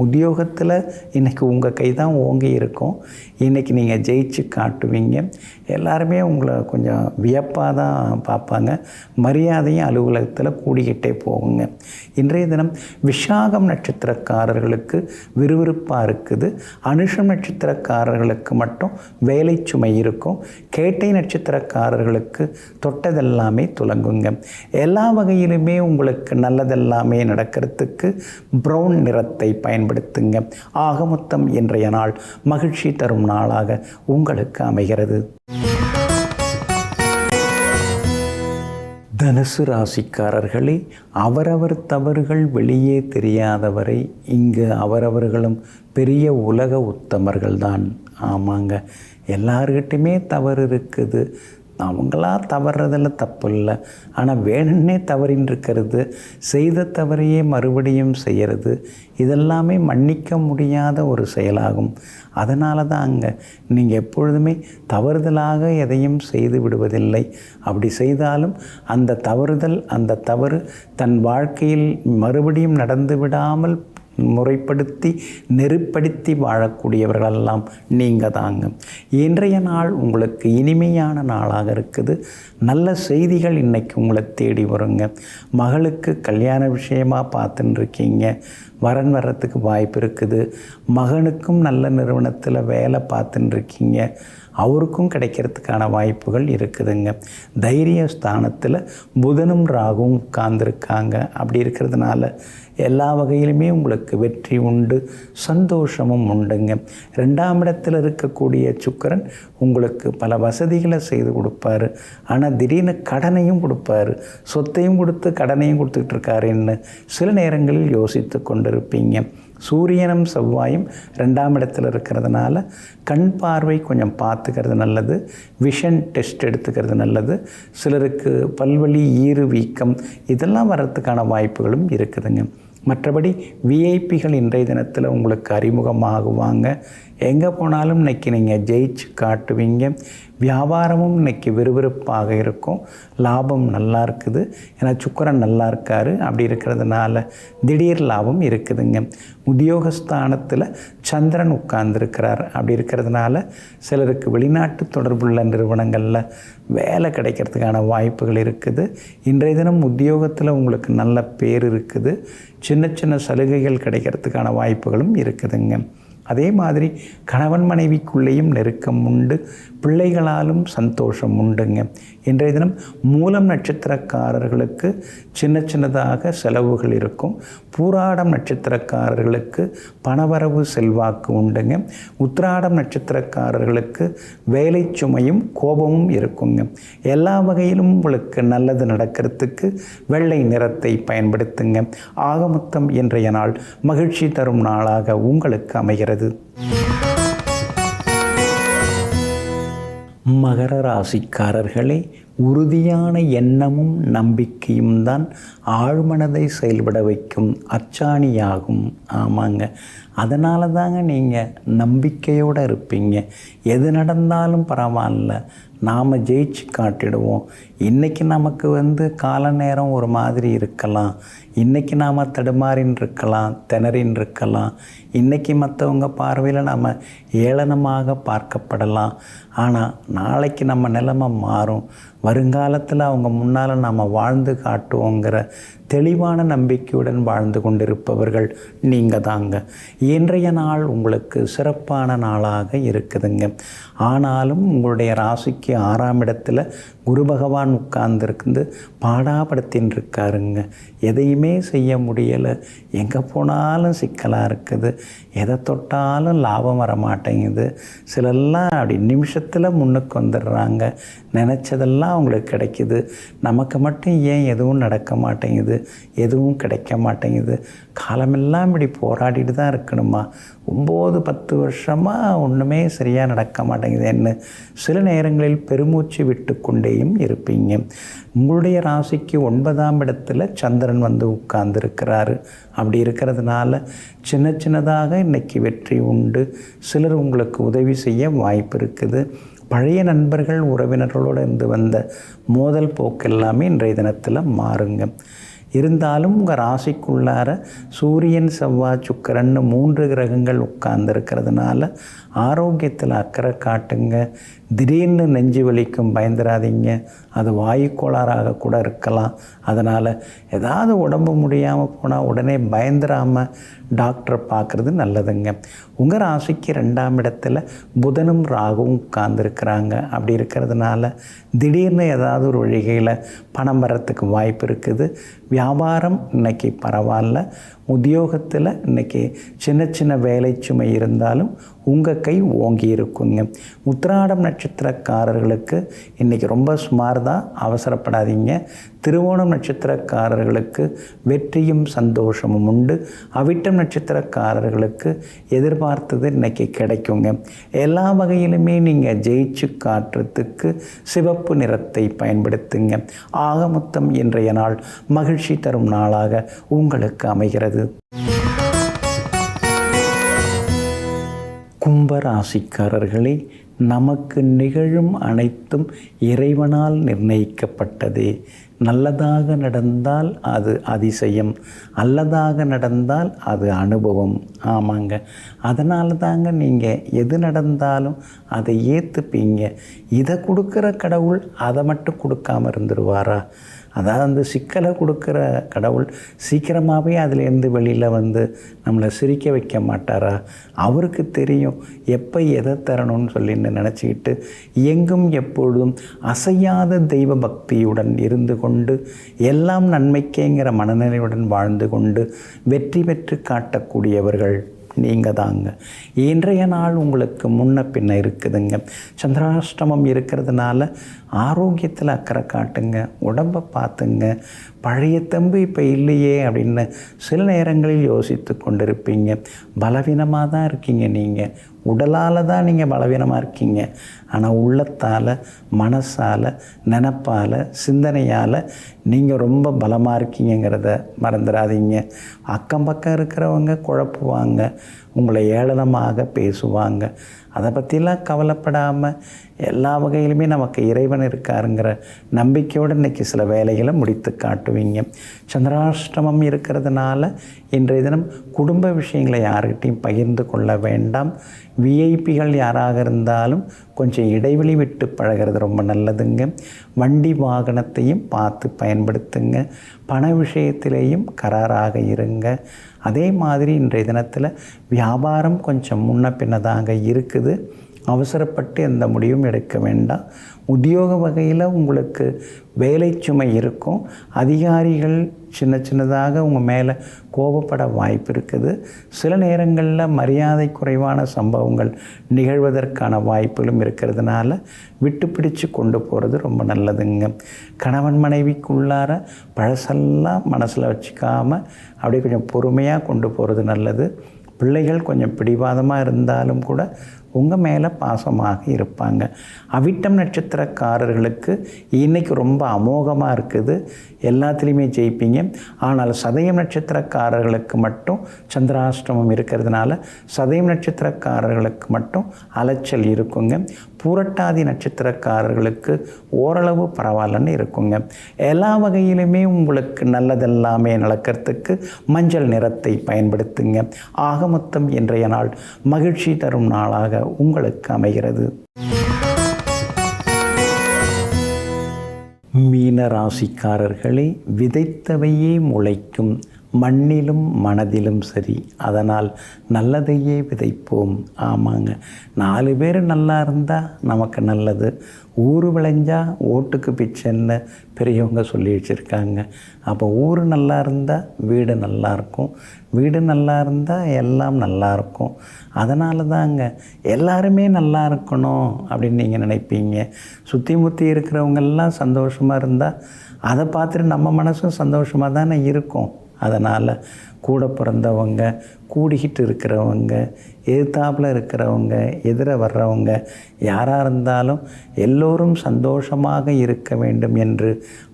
உத்தியோகத்தில் இன்றைக்கி உங்கள் கை தான் ஓங்கி இருக்கும். இன்றைக்கி நீங்கள் ஜெயிச்சு காட்டுவீங்க. எல்லாருமே உங்களை கொஞ்சம் வியப்பாக தான் பார்ப்பாங்க. மரியாதையும் அலுவலகத்தில் கூடிக்கிட்டே போகுங்க. இன்றைய தினம் விசாகம் நட்சத்திரக்காரர்களுக்கு விறுவிறுப்பாக இருக்குது. அனுஷம் நட்சத்திரக்காரர்களுக்கு மட்டும் வேலை சுமை இருக்கும். கேட்டை நட்சத்திரக்காரர்களுக்கு தொட்டதெல்லாமே துலங்குங்க. எல்லா வகையிலுமே உங்களுக்கு நல்லதெல்லாமே நடக்கிறதுக்கு ப்ரௌன் நிறத்தை பயன்படுத்துங்க. ஆக மொத்தம் இன்றைய நாள் மகிழ்ச்சி தரும் நாளாக உங்களுக்கு அமைகிறது. தனுசு ராசிக்காரர்களே, அவரவர் தவறுகள் வெளியே தெரியாதவரை இங்கு அவரவர்களும் பெரிய உலக உத்தமர்கள்தான். ஆமாங்க, எல்லார்கிட்டையுமே தவறு இருக்குது. அவங்களா தவறுறதில் தப்பு இல்லை. ஆனால் வேணுன்னே தவறின்னு இருக்கிறது, செய்த தவறையே மறுபடியும் செய்கிறது, இதெல்லாமே மன்னிக்க முடியாத ஒரு செயலாகும். அதனால தான் அங்கே நீங்கள் எப்பொழுதுமே தவறுதலாக எதையும் செய்து விடுவதில்லை. அப்படி செய்தாலும் அந்த தவறுதல், அந்த தவறு தன் வாழ்க்கையில் மறுபடியும் நடந்து விடாமல் முறைப்படுத்தி நெருப்படுத்தி வாழக்கூடியவர்களெல்லாம் நீங்கள் தாங்க. இன்றைய நாள் உங்களுக்கு இனிமையான நாளாக இருக்குது. நல்ல செய்திகள் இன்றைக்கி உங்களை தேடி வருங்க. மகளுக்கு கல்யாண விஷயமாக பார்த்துன்னு இருக்கீங்க, வரன் வர்றதுக்கு வாய்ப்பு இருக்குது. மகனுக்கும் நல்ல நிறுவனத்தில் வேலை பார்த்துன்னு இருக்கீங்க, அவருக்கும் கிடைக்கிறதுக்கான வாய்ப்புகள் இருக்குதுங்க. தைரிய ஸ்தானத்தில் புதனும் ராகுவும் உட்கார்ந்துருக்காங்க. அப்படி இருக்கிறதுனால எல்லா வகையிலுமே உங்களுக்கு வெற்றி உண்டு, சந்தோஷமும் உண்டுங்க. 2ஆம் இடத்தில் இருக்கக்கூடிய சுக்கிரன் உங்களுக்கு பல வசதிகளை செய்து கொடுப்பாரு. ஆனால் திடீர்னு கடனையும் கொடுப்பாரு. சொத்தையும் கொடுத்து கடனையும் கொடுத்துக்கிட்டு இருக்காருன்னு சில நேரங்களில் யோசித்து கொண்டிருப்பீங்க. சூரியனும் செவ்வாயும் 2ஆம் இடத்தில் இருக்கிறதுனால கண் பார்வை கொஞ்சம் பார்த்துக்கிறது நல்லது. விஷன் டெஸ்ட் எடுத்துக்கிறது நல்லது. சிலருக்கு பல்வலி, ஈறு வீக்கம் இதெல்லாம் வர்றதுக்கான வாய்ப்புகளும் இருக்குதுங்க. மற்றபடி விஐபிகள் இன்றைய தினத்தில் உங்களுக்கு அறிமுகமாகுவாங்க. எங்கே போனாலும் இன்றைக்கி நீங்கள் ஜெயிச்சு காட்டுவீங்க. வியாபாரமும் இன்றைக்கி விறுவிறுப்பாக இருக்கும். லாபம் நல்லா இருக்குது. ஏன்னா சுக்கிரன் நல்லா இருக்கார். அப்படி இருக்கிறதுனால திடீர் லாபம் இருக்குதுங்க. உத்தியோகஸ்தானத்தில் சந்திரன் உட்கார்ந்துருக்கிறார். அப்படி இருக்கிறதுனால சிலருக்கு வெளிநாட்டு தொடர்புள்ள நிறுவனங்களில் வேலை கிடைக்கிறதுக்கான வாய்ப்புகள் இருக்குது. இன்றைய தினம் உத்தியோகத்தில் உங்களுக்கு நல்ல பேர் இருக்குது. சின்ன சின்ன சலுகைகள் கிடைக்கிறதுக்கான வாய்ப்புகளும் இருக்குதுங்க. அதே மாதிரி கணவன் மனைவிக்குள்ளேயும் நெருக்கம் உண்டு. பிள்ளைகளாலும் சந்தோஷம் உண்டுங்க. இன்றைய தினம் மூலம் நட்சத்திரக்காரர்களுக்கு சின்ன சின்னதாக செலவுகள் இருக்கும். பூராடம் நட்சத்திரக்காரர்களுக்கு பணவரவு செல்வாக்கு உண்டுங்க. உத்திராடம் நட்சத்திரக்காரர்களுக்கு வேலை சுமையும் கோபமும் இருக்குங்க. எல்லா வகையிலும் உங்களுக்கு நல்லது நடக்கிறதுக்கு வெள்ளை நிறத்தை பயன்படுத்துங்க. ஆக மொத்தம் இன்றைய நாள் மகிழ்ச்சி தரும் நாளாக உங்களுக்கு அமைகிறது. மகர ராசிக்காரர்களே, உறுதியான எண்ணமும் நம்பிக்கையும் தான் ஆழ்மனதை செயல்பட வைக்கும் அச்சாணியாகும். ஆமாங்க, அதனால தாங்க நீங்கள் நம்பிக்கையோடு இருப்பீங்க. எது நடந்தாலும் பரவாயில்ல, நாம் ஜெயிச்சு காட்டிடுவோம். இன்றைக்கி நமக்கு கால நேரம் ஒரு மாதிரி இருக்கலாம். இன்றைக்கி நாம் தடுமாறின்னு இருக்கலாம், திணறின்னு இருக்கலாம். இன்றைக்கி மற்றவங்க பார்வையில் நாம் ஏளனமாக பார்க்கப்படலாம். ஆனால் நாளைக்கு நம்ம நிலைமை மாறும். வருங்காலத்தில் அவங்க முன்னால் நாம் வாழ்ந்து காட்டுவோங்கிற தெளிவான நம்பிக்கையுடன் வாழ்ந்து கொண்டிருப்பவர்கள் நீங்கள் தாங்க. இன்றைய நாள் உங்களுக்கு சிறப்பான நாளாக இருக்குதுங்க. ஆனாலும் உங்களுடைய ராசிக்கு 6ஆம் இடத்துல குரு பகவான் உட்கார்ந்துருந்து பாடாப்படுத்தின்னு இருக்காருங்க. எதையுமே செய்ய முடியலை. எங்கே போனாலும் சிக்கலாக இருக்குது. எதை தொட்டாலும் லாபம் வர மாட்டேங்குது. சிலெல்லாம் அப்படி நிமிஷத்தில் முன்னுக்கு வந்துடுறாங்க. நினச்சதெல்லாம் அவங்களுக்கு கிடைக்குது. நமக்கு மட்டும் ஏன் எதுவும் நடக்க மாட்டேங்குது, எதுவும் கிடைக்க மாட்டேங்குது. காலமெல்லாம் இப்படி போராடிட்டு தான் இருக்கணுமா? 9-10 வருஷமாக ஒன்றுமே சரியாக நடக்க மாட்டேங்குதுன்னு சில நேரங்களில் பெருமூச்சு விட்டு கொண்டேயும் இருப்பீங்க. உங்களுடைய ராசிக்கு 9ஆம் இடத்துல சந்திரன் வந்து உட்கார்ந்துருக்கிறாரு. அப்படி இருக்கிறதுனால சின்ன சின்னதாக இன்றைக்கி வெற்றி உண்டு. சிலர் உங்களுக்கு உதவி செய்ய வாய்ப்பு இருக்குது. பழைய நண்பர்கள், உறவினர்களோடு இருந்து வந்த மோதல் போக்கெல்லாமே இன்றைய தினத்தில் மாறுங்க. இருந்தாலும் உங்கள் ராசிக்குள்ளார சூரியன், செவ்வாய், சுக்கிரன் 3 கிரகங்கள் உட்கார்ந்துருக்கிறதுனால ஆரோக்கியத்தில் அக்கறை காட்டுங்க. திடீர்னு நெஞ்சு வலிக்கும், பயந்துடாதீங்க. அது வாயுக்கோளாறாக கூட இருக்கலாம். அதனால் ஏதாவது உடம்பு முடியாமல் போனால் உடனே பயந்துடாமல் டாக்டரை பார்க்குறது நல்லதுங்க. உங்கள் ராசிக்கு 2ஆம் இடத்துல புதனும் ராகுவும் உட்கார்ந்துருக்கிறாங்க. அப்படி இருக்கிறதுனால திடீர்னு ஏதாவது ஒரு வழிகையில் பணம் வரத்துக்கு வாய்ப்பு இருக்குது. வியாபாரம் இன்றைக்கி பரவாயில்ல. உத்தியோகத்தில் இன்றைக்கி சின்ன சின்ன வேலை சுமை இருந்தாலும் உங்கள் கை ஓங்கி இருக்குங்க. உத்திராடம் நட்சத்திரக்காரர்களுக்கு இன்றைக்கி ரொம்ப சுமார் தான், அவசரப்படாதீங்க. திருவோணம் நட்சத்திரக்காரர்களுக்கு வெற்றியும் சந்தோஷமும் உண்டு. அவிட்டம் நட்சத்திரக்காரர்களுக்கு எதிர்பார்த்தது இன்றைக்கி கிடைக்குங்க. எல்லா வகையிலுமே நீங்கள் ஜெயிச்சு காட்டுறதுக்கு சிவப்பு நிறத்தை பயன்படுத்துங்க. ஆக மொத்தம் இன்றைய நாள் மகிழ்ச்சி தரும் நாளாக உங்களுக்கு அமைகிறது. கும்பராசிக்காரர்களே, நமக்கு நிகழும் அனைத்தும் இறைவனால் நிர்ணயிக்கப்பட்டதே. நல்லதாக நடந்தால் அது அதிசயம், அல்லதாக நடந்தால் அது அனுபவம். ஆமாங்க, அதனால தாங்க நீங்கள் எது நடந்தாலும் அதை ஏற்றுப்பீங்க. இதை கொடுக்குற கடவுள் அதை மட்டும் கொடுக்காமல் இருந்துருவாரா? அதாவது அந்த சிக்கலை கொடுக்குற கடவுள் சீக்கிரமாகவே அதிலேருந்து வெளியில் வந்து நம்மளை சிரிக்க வைக்க மாட்டாரா? அவருக்கு தெரியும் எப்போ எதை தரணும்னு சொல்லின்னு நினச்சிக்கிட்டு எங்கும் எப்பொழுதும் அசையாத தெய்வ பக்தியுடன் இருந்து கொண்டு எல்லாம் நன்மைக்கேங்கிற மனநிலையுடன் வாழ்ந்து கொண்டு வெற்றி பெற்று காட்டக்கூடியவர்கள் நீங்கள் தாங்க. இன்றைய நாள் உங்களுக்கு முன்ன பின்ன இருக்குதுங்க. சந்திராஷ்டமம் இருக்கிறதுனால ஆரோக்கியத்தில் அக்கறை காட்டுங்க, உடம்பை பார்த்துங்க. பழைய தெம்பு இப்போ இல்லையே அப்படின்னு சில நேரங்களில் யோசித்து கொண்டிருப்பீங்க. பலவீனமாக தான் இருக்கீங்க. நீங்கள் உடலால் தான் நீங்கள் பலவீனமாக இருக்கீங்க. ஆனால் உள்ளத்தால், மனசால், நினப்பால், சிந்தனையால் நீங்கள் ரொம்ப பலமாக இருக்கீங்கிறத மறந்துடாதீங்க. அக்கம் பக்கம் இருக்கிறவங்க குழப்புவாங்க, உங்களை ஏளனமாக பேசுவாங்க. அதை பற்றிலாம் கவலைப்படாமல் எல்லா வகையிலுமே நமக்கு இறைவன் இருக்காருங்கிற நம்பிக்கையோடு இன்றைக்கி சில வேலைகளை முடித்து காட்டுவீங்க. சந்திராஷ்டமம் இருக்கிறதுனால இன்றைய தினம் குடும்ப விஷயங்களை யார்கிட்டையும் பகிர்ந்து கொள்ள வேண்டாம். விஐபிகள் யாராக இருந்தாலும் கொஞ்சம் இடைவெளி விட்டு பழகிறது ரொம்ப நல்லதுங்க. வண்டி வாகனத்தையும் பார்த்து பயன்படுத்துங்க. பண விஷயத்திலேயும் கராராக இருங்க. அதே மாதிரி இன்றைய தினத்தில் வியாபாரம் கொஞ்சம் முன்ன பின்னதாக இருக்குது. அவசரப்பட்டு எந்த முடிவும் எடுக்க வேண்டாம். உத்தியோக வகையில் உங்களுக்கு வேலை சுமை இருக்கும். அதிகாரிகள் சின்னதாக உங்கள் மேலே கோபப்பட வாய்ப்பு இருக்குது. சில நேரங்களில் மரியாதை குறைவான சம்பவங்கள் நிகழ்வதற்கான வாய்ப்புகளும் இருக்கிறதுனால விட்டு பிடிச்சு கொண்டு போகிறது ரொம்ப நல்லதுங்க. கணவன் மனைவிக்குள்ளார பழசெல்லாம் மனசில் வச்சுக்காமல் அப்படியே கொஞ்சம் பொறுமையாக கொண்டு போகிறது நல்லது. பிள்ளைகள் கொஞ்சம் பிடிவாதமாக இருந்தாலும் கூட உங்கள் மேலே பாசமாக இருப்பாங்க. அவிட்டம் நட்சத்திரக்காரர்களுக்கு இன்றைக்கி ரொம்ப அமோகமாக இருக்குது. எல்லாத்துலேயுமே ஜெயிப்பீங்க. ஆனால் சதயம் நட்சத்திரக்காரர்களுக்கு மட்டும் சந்திராஷ்டமம் இருக்கிறதுனால சதயம் நட்சத்திரக்காரர்களுக்கு மட்டும் அலைச்சல் இருக்குங்க. பூரட்டாதி நட்சத்திரக்காரர்களுக்கு ஓரளவு பரவாயில்லன்னு இருக்குங்க. எல்லா வகையிலுமே உங்களுக்கு நல்லதெல்லாமே நடக்கிறதுக்கு மஞ்சள் நிறத்தை பயன்படுத்துங்க. ஆக மொத்தம் இன்றைய நாள் மகிழ்ச்சி தரும் நாளாக உங்களுக்கு அமைகிறது. மீன ராசிக்காரர்களே, விதைத்தவையே முளைக்கும். மண்ணிலும் மனதிலும் சரி. அதனால் நல்லதையே விதைப்போம். ஆமாங்க, 4 பேர் நல்லா இருந்தால் நமக்கு நல்லது. ஊர் விளைஞ்சா ஓட்டுக்கு பிச்சைன்னு பெரியவங்க சொல்லி வச்சுருக்காங்க. அப்போ ஊர் நல்லா இருந்தால் வீடு நல்லாயிருக்கும், வீடு நல்லா இருந்தால் எல்லாம் நல்லாயிருக்கும். அதனால தாங்க எல்லாருமே நல்லா இருக்கணும் அப்படின்னு நீங்கள் நினைப்பீங்க. சுற்றி முற்றி இருக்கிறவங்கெல்லாம் சந்தோஷமாக இருந்தால் அதை பார்த்துட்டு நம்ம மனசும் சந்தோஷமாக தானே இருக்கும். அதனால் கூட பிறந்தவங்க, கூடிக்கிட்டு இருக்கிறவங்க, எதிர்த்தாப்பில் இருக்கிறவங்க, எதிர வர்றவங்க யாராக இருந்தாலும் எல்லோரும் சந்தோஷமாக இருக்க வேண்டும் என்று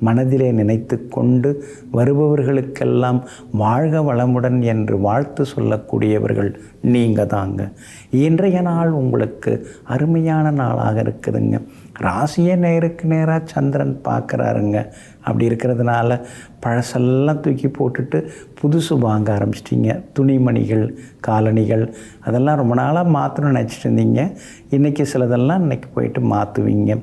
மனதிலே நினைத்து கொண்டு வருபவர்களுக்கெல்லாம் வாழ்க வளமுடன் என்று வாழ்த்து சொல்லக்கூடியவர்கள் நீங்கள் தாங்க. இன்றைய நாள் உங்களுக்கு அருமையான நாளாக இருக்குதுங்க. ராசியை நேருக்கு நேராக சந்திரன் பார்க்குறாருங்க. அப்படி இருக்கிறதுனால பழசெல்லாம் தூக்கி போட்டுட்டு புதுசு வாங்க ஆரம்பிச்சிட்டிங்க. துணிமணிகள், காலணிகள் அதெல்லாம் ரொம்ப நாளாக மாற்றணும்னு நினச்சிட்டு இருந்தீங்க. இன்றைக்கி சிலதெல்லாம் இன்றைக்கி போயிட்டு மாற்றுவீங்க.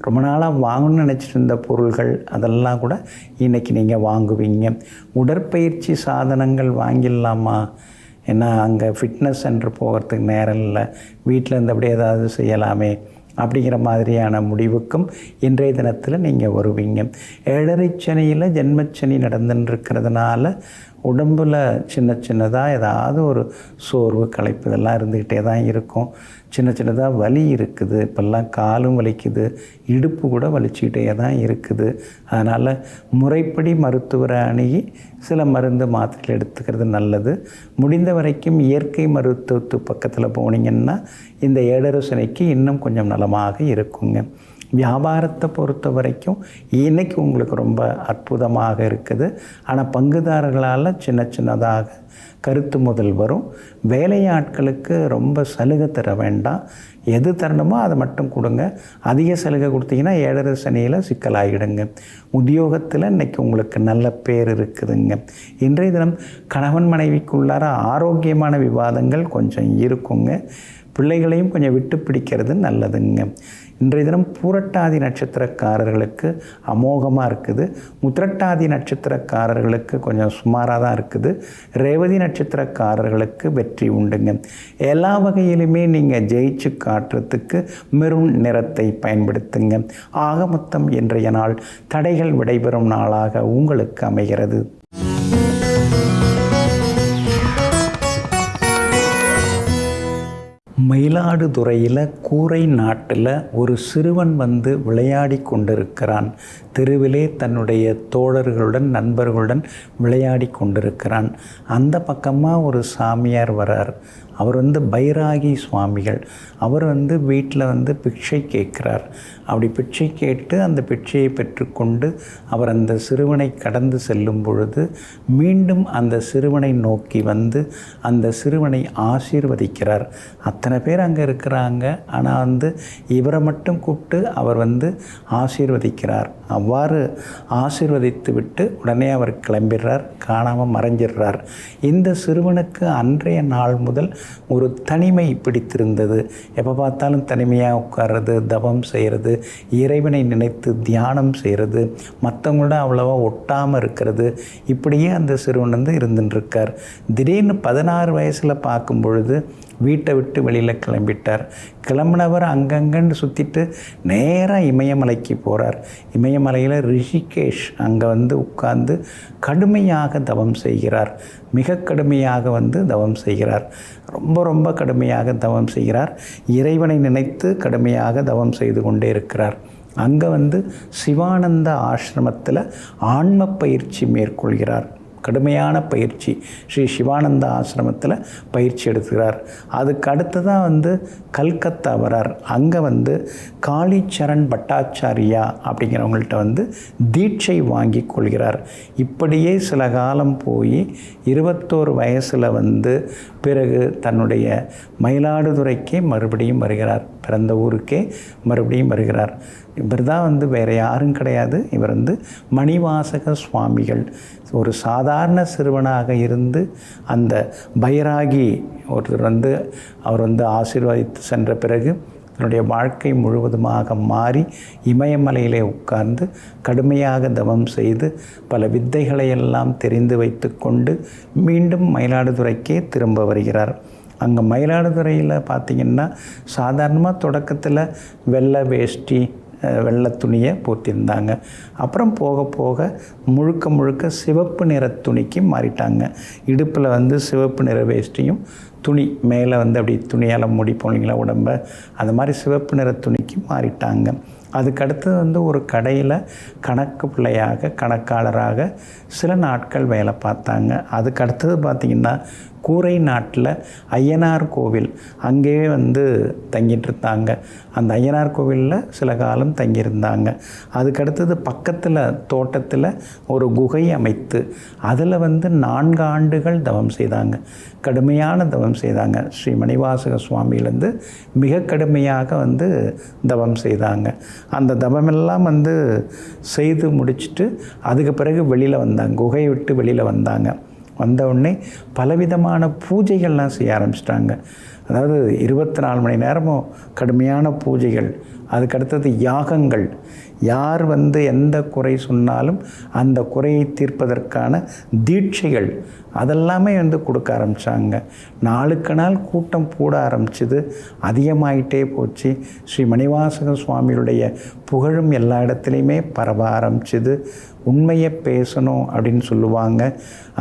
ரொம்ப நாளாக வாங்கணும்னு நினச்சிட்டு இருந்த பொருள்கள் அதெல்லாம் கூட இன்றைக்கி நீங்கள் வாங்குவீங்க. உடற்பயிற்சி சாதனங்கள் வாங்கிடலாமா? ஏன்னா அங்கே ஃபிட்னஸ் சென்டர் போகிறதுக்கு நேரம் இல்லை, வீட்டில் இருந்து அப்படியே ஏதாவது செய்யலாமே அப்படிங்கிற மாதிரியான முடிவுக்கும் இன்றைய தினத்தில் நீங்கள் வருவீங்க. 7.5 சனியில் ஜென்மச்சனி நடந்துட்டுருக்கிறதுனால உடம்பில் சின்னதாக ஏதாவது ஒரு சோர்வு, களைப்பு இதெல்லாம் இருந்துக்கிட்டே தான் இருக்கும். சின்னதாக வலி இருக்குது. இப்போல்லாம் காலும் வலிக்குது, இடுப்பு கூட வலிச்சுக்கிட்டே தான் இருக்குது. அதனால் முறைப்படி மருத்துவரை அணுகி சில மருந்து மாத்திரைகள் எடுத்துக்கிறது நல்லது. முடிந்த வரைக்கும் இயற்கை மருத்துவத்து பக்கத்தில் போனீங்கன்னா இந்த 7.5 சனிக்கு இன்னும் கொஞ்சம் நலமாக இருக்குங்க. வியாபாரத்தை பொறுத்த வரைக்கும் இன்றைக்கி உங்களுக்கு ரொம்ப அற்புதமாக இருக்குது. ஆனால் பங்குதாரர்களால் சின்ன சின்னதாக கருத்து முதல் வரும். வேலையாட்களுக்கு ரொம்ப சலுகை தர வேண்டாம். எது தரணுமோ அதை மட்டும் கொடுங்க. அதிக சலுகை கொடுத்தீங்கன்னா 7.5 சனியில் சிக்கலாகிடுங்க. உத்தியோகத்தில் இன்றைக்கி உங்களுக்கு நல்ல பேர் இருக்குதுங்க. இன்றைய தினம் கணவன் மனைவிக்குள்ளார ஆரோக்கியமான விவாதங்கள் கொஞ்சம் இருக்குங்க. பிள்ளைகளையும் கொஞ்சம் விட்டு பிடிக்கிறது நல்லதுங்க. இன்றைய தினம் பூரட்டாதி நட்சத்திரக்காரர்களுக்கு அமோகமாக இருக்குது. உத்திரட்டாதி நட்சத்திரக்காரர்களுக்கு கொஞ்சம் சுமாராக தான் இருக்குது. ரேவதி நட்சத்திரக்காரர்களுக்கு வெற்றி உண்டுங்க. எல்லா வகையிலுமே நீங்கள் ஜெயிச்சு காட்டுறதுக்கு மெரூன் நிறத்தை பயன்படுத்துங்க. ஆக மொத்தம் இன்றைய நாள் தடைகள் விடைபெறும் நாளாக உங்களுக்கு அமைகிறது. மயிலாடுதுறையில் கூரை நாட்டில் ஒரு சிறுவன் வந்து விளையாடி கொண்டிருக்கிறான். தெருவிலே தன்னுடைய தோழர்களுடன் நண்பர்களுடன் விளையாடி கொண்டிருக்கிறான். அந்த பக்கமாக ஒரு சாமியார் வரார். அவர் வந்து பைராகி சுவாமிகள். அவர் வந்து வீட்டில் பிச்சை கேட்குறார். அப்படி பிச்சை கேட்டு அந்த பிச்சையை பெற்றுக்கொண்டு அவர் அந்த சிறுவனை கடந்து செல்லும் பொழுது மீண்டும் அந்த சிறுவனை நோக்கி வந்து அந்த சிறுவனை ஆசீர்வதிக்கிறார். அத்தனை பேர் அங்கே இருக்கிறாங்க. ஆனால் இவரை மட்டும் கூப்பிட்டு அவர் ஆசீர்வதிக்கிறார். அவ்வாறு ஆசீர்வதித்து விட்டு உடனே அவர் கிளம்பிடுறார், காணாமல் மறைஞ்சிடுறார். இந்த சிறுவனுக்கு அன்றைய நாள் முதல் ஒரு தனிமை பிடித்திருந்தது. எப்போ பார்த்தாலும் தனிமையாக உட்கார்றது, தவம் செய்கிறது, இறைவனை நினைத்து தியானம் செய்கிறது, மற்றவங்களோட அவ்வளோவா ஒட்டாமல் இருக்கிறது. இப்படியே அந்த சிறுவன் இருந்துட்டுருக்கார். திடீர்னு 16 வயசில் பார்க்கும் பொழுது வீட்டை விட்டு வெளியில் கிளம்பிட்டார். கிளம்பினவர் அங்கங்கன்னு சுற்றிட்டு நேராக இமயமலைக்கு போகிறார். இமயமலையில் ரிஷிகேஷ் அங்கே உட்கார்ந்து கடுமையாக தவம் செய்கிறார். மிக கடுமையாக தவம் செய்கிறார். ரொம்ப ரொம்ப கடுமையாக தவம் செய்கிறார். இறைவனை நினைத்து கடுமையாக தவம் செய்து கொண்டே இருக்கிறார். அங்கே சிவானந்த ஆசிரமத்தில் ஆன்ம பயிற்சி மேற்கொள்கிறார். கடுமையான பயிற்சி ஸ்ரீ சிவானந்த ஆசிரமத்தில் பயிற்சி எடுத்துகிறார். அதுக்கு அடுத்ததாக கல்கத்தா வரார். அங்கே காளிச்சரண் பட்டாச்சாரியா அப்படிங்கிறவங்கள்ட்ட தீட்சை வாங்கி கொள்கிறார். இப்படியே சில காலம் போய் 21 வயசில் பிறகு தன்னுடைய மயிலாடுதுறைக்கே மறுபடியும் வருகிறார். பிறந்த ஊருக்கே மறுபடியும் வருகிறார். இவர் தான் வேறு யாரும் கிடையாது. இவர் மணிவாசக சுவாமிகள். ஒரு சாதாரண சிறுவனாக இருந்து அந்த பைராகி ஒருத்தர் அவர் ஆசீர்வதித்து சென்ற பிறகு தன்னுடைய வாழ்க்கை முழுவதுமாக மாறி இமயமலையிலே உட்கார்ந்து கடுமையாக தவம் செய்து பல வித்தைகளையெல்லாம் தெரிந்து வைத்து கொண்டு மீண்டும் மயிலாடுதுறைக்கே திரும்ப வருகிறார். அங்கே மயிலாடுதுறையில் பார்த்திங்கன்னா சாதாரணமாக தொடக்கத்தில் வெள்ளை வேஷ்டி வெள்ளை துணியை போத்திருந்தாங்க. அப்புறம் போக போக முழுக்க முழுக்க சிவப்பு நிற துணிக்கு மாறிட்டாங்க. இடுப்பில் சிவப்பு நிற வேஷ்டியும் துணி மேலே அப்படி துணியால் முடிப்போம் இல்லைங்களா உடம்பை, அந்த மாதிரி சிவப்பு நிற துணிக்கு மாறிட்டாங்க. அதுக்கடுத்து ஒரு கடையில் கணக்கு பிள்ளையாக கணக்காளராக சில நாட்கள் வேலை பார்த்தாங்க. அதுக்கடுத்தது பார்த்திங்கன்னா கூரை நாட்டில் ஐயனார் கோவில் அங்கேயே தங்கிட்டு இருந்தாங்க. அந்த ஐயனார் கோவிலில் சில காலம் தங்கியிருந்தாங்க. அதுக்கடுத்தது பக்கத்தில் தோட்டத்தில் ஒரு குகை அமைத்து அதில் 4 ஆண்டுகள் தவம் செய்தாங்க. கடுமையான தவம் செய்தாங்க. ஸ்ரீ மணிவாசக சுவாமியிலேருந்து மிக கடுமையாக தவம் செய்தாங்க. அந்த தவமெல்லாம் செய்து முடிச்சுட்டு அதுக்கு பிறகு வெளியில் வந்தாங்க. குகையை விட்டு வெளியில் வந்தாங்க. வந்தவுடனே பலவிதமான பூஜைகள்லாம் செய்ய ஆரம்பிச்சிட்டாங்க. அதாவது 24 மணி நேரமும் கடுமையான பூஜைகள். அதுக்கடுத்தது யாகங்கள். யார் எந்த குறை சொன்னாலும் அந்த குறையை தீர்ப்பதற்கான தீட்சைகள் அதெல்லாமே கொடுக்க ஆரம்பித்தாங்க. நாளுக்கு நாள் கூட்டம் கூட ஆரம்பிச்சுது. அதிகமாயிட்டே போச்சு. ஸ்ரீ மணிவாசக சுவாமியுடைய புகழும் எல்லா இடத்துலையுமே பரவ ஆரம்பிச்சுது. உண்மையை பேசணும் அப்படின்னு சொல்லுவாங்க.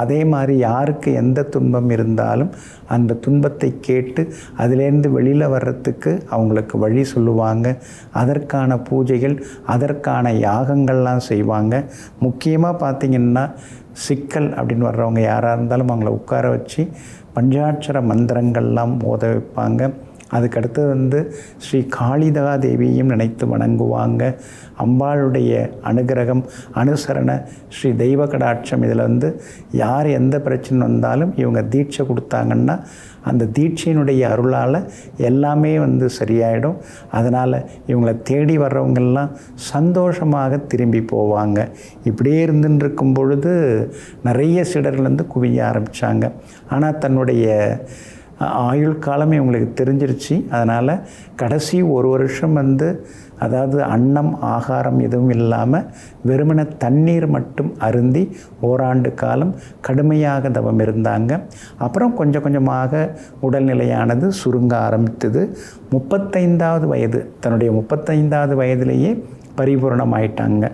அதே மாதிரி யாருக்கு எந்த துன்பம் இருந்தாலும் அந்த துன்பத்தை கேட்டு அதிலேருந்து வெளியில் வர்றதுக்கு அவங்களுக்கு வழி சொல்லுவாங்க. அதற்கான பூஜைகள் அதற்கான யாகங்கள்லாம் செய்வாங்க. முக்கியமாக பார்த்திங்கன்னா சிக்கல் அப்படின்னு வர்றவங்க யாராக இருந்தாலும் அவங்கள உட்கார வச்சு பஞ்சாட்சர மந்திரங்கள்லாம் ஓத வைப்பாங்க. அதுக்கடுத்து ஸ்ரீ காளிதா தேவியையும் நினைத்து வணங்குவாங்க. அம்பாளுடைய அனுகிரகம், அனுசரணை, ஸ்ரீ தெய்வ கடாட்சம். இதில் யார் எந்த பிரச்சனை வந்தாலும் இவங்க தீட்சை கொடுத்தாங்கன்னா அந்த தீட்சையினுடைய அருளால் எல்லாமே சரியாயிடும். அதனால் இவங்களை தேடி வர்றவங்கெல்லாம் சந்தோஷமாக திரும்பி போவாங்க. இப்படியே இருக்கும் பொழுது நிறைய சீடர்கள் குவிய ஆரம்பித்தாங்க. ஆனால் தன்னுடைய ஆயுள் காலம் இவங்களுக்கு தெரிஞ்சிருச்சு. அதனால் கடைசி ஒரு வருஷம் அதாவது அன்னம் ஆகாரம் எதுவும் இல்லாமல் வெறுமன தண்ணீர் மட்டும் அருந்தி ஓராண்டு காலம் கடுமையாக தவம் இருந்தாங்க. அப்புறம் கொஞ்சம் கொஞ்சமாக உடல்நிலையானது சுருங்க ஆரம்பித்தது. 35வது வயது, தன்னுடைய 35வது வயதிலேயே பரிபூரணமாயிட்டாங்க.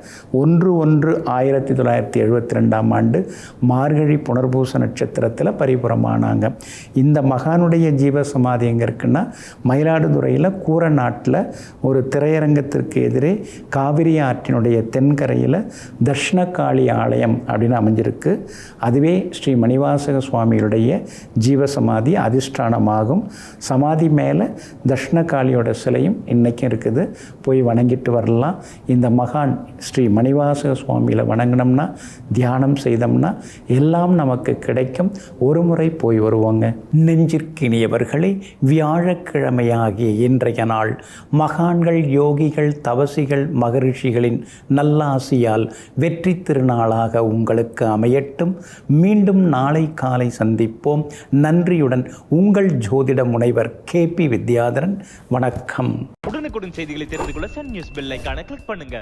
1/1/1972 மார்கழி புனர்பூச நட்சத்திரத்தில் பரிபூரணமானாங்க. இந்த மகானுடைய ஜீவசமாதி எங்கே இருக்குன்னா, மயிலாடுதுறையில் கூரநாட்டில் ஒரு திரையரங்கத்திற்கு எதிரே காவிரி ஆற்றினுடைய தென்கரையில் தர்ஷ்ணகாளி ஆலயம் அப்படின்னு அமைஞ்சிருக்கு. அதுவே ஸ்ரீ மணிவாசக சுவாமியுடைய ஜீவசமாதி அதிஷ்டானமாகும். சமாதி மேலே தர்ஷ்ணகாளியோட சிலையும் இன்றைக்கும் இருக்குது. போய் வணங்கிட்டு வரலாம். இந்த மகான் ஸ்ரீ மணிவாசக சுவாமியில் வணங்கினோம்னா, தியானம் செய்தோம்னா எல்லாம் நமக்கு கிடைக்கும். ஒரு முறை போய் வருவாங்க. நெஞ்சிற்கினியவர்களே, வியாழக்கிழமையாகிய இன்றைய நாள் மகான்கள், யோகிகள், தவசிகள், மகரிஷிகளின் நல்லாசியால் வெற்றி திருநாளாக உங்களுக்கு அமையட்டும். மீண்டும் நாளை காலை சந்திப்போம். நன்றியுடன் உங்கள் ஜோதிட முனைவர் KP வித்யாதரன். வணக்கம். உடனுக்குடன் செய்திகளை தெரிந்து கொள்ள சன் நியூஸ் பெல் ஐகானை கிளிக் பண்ணுங்க.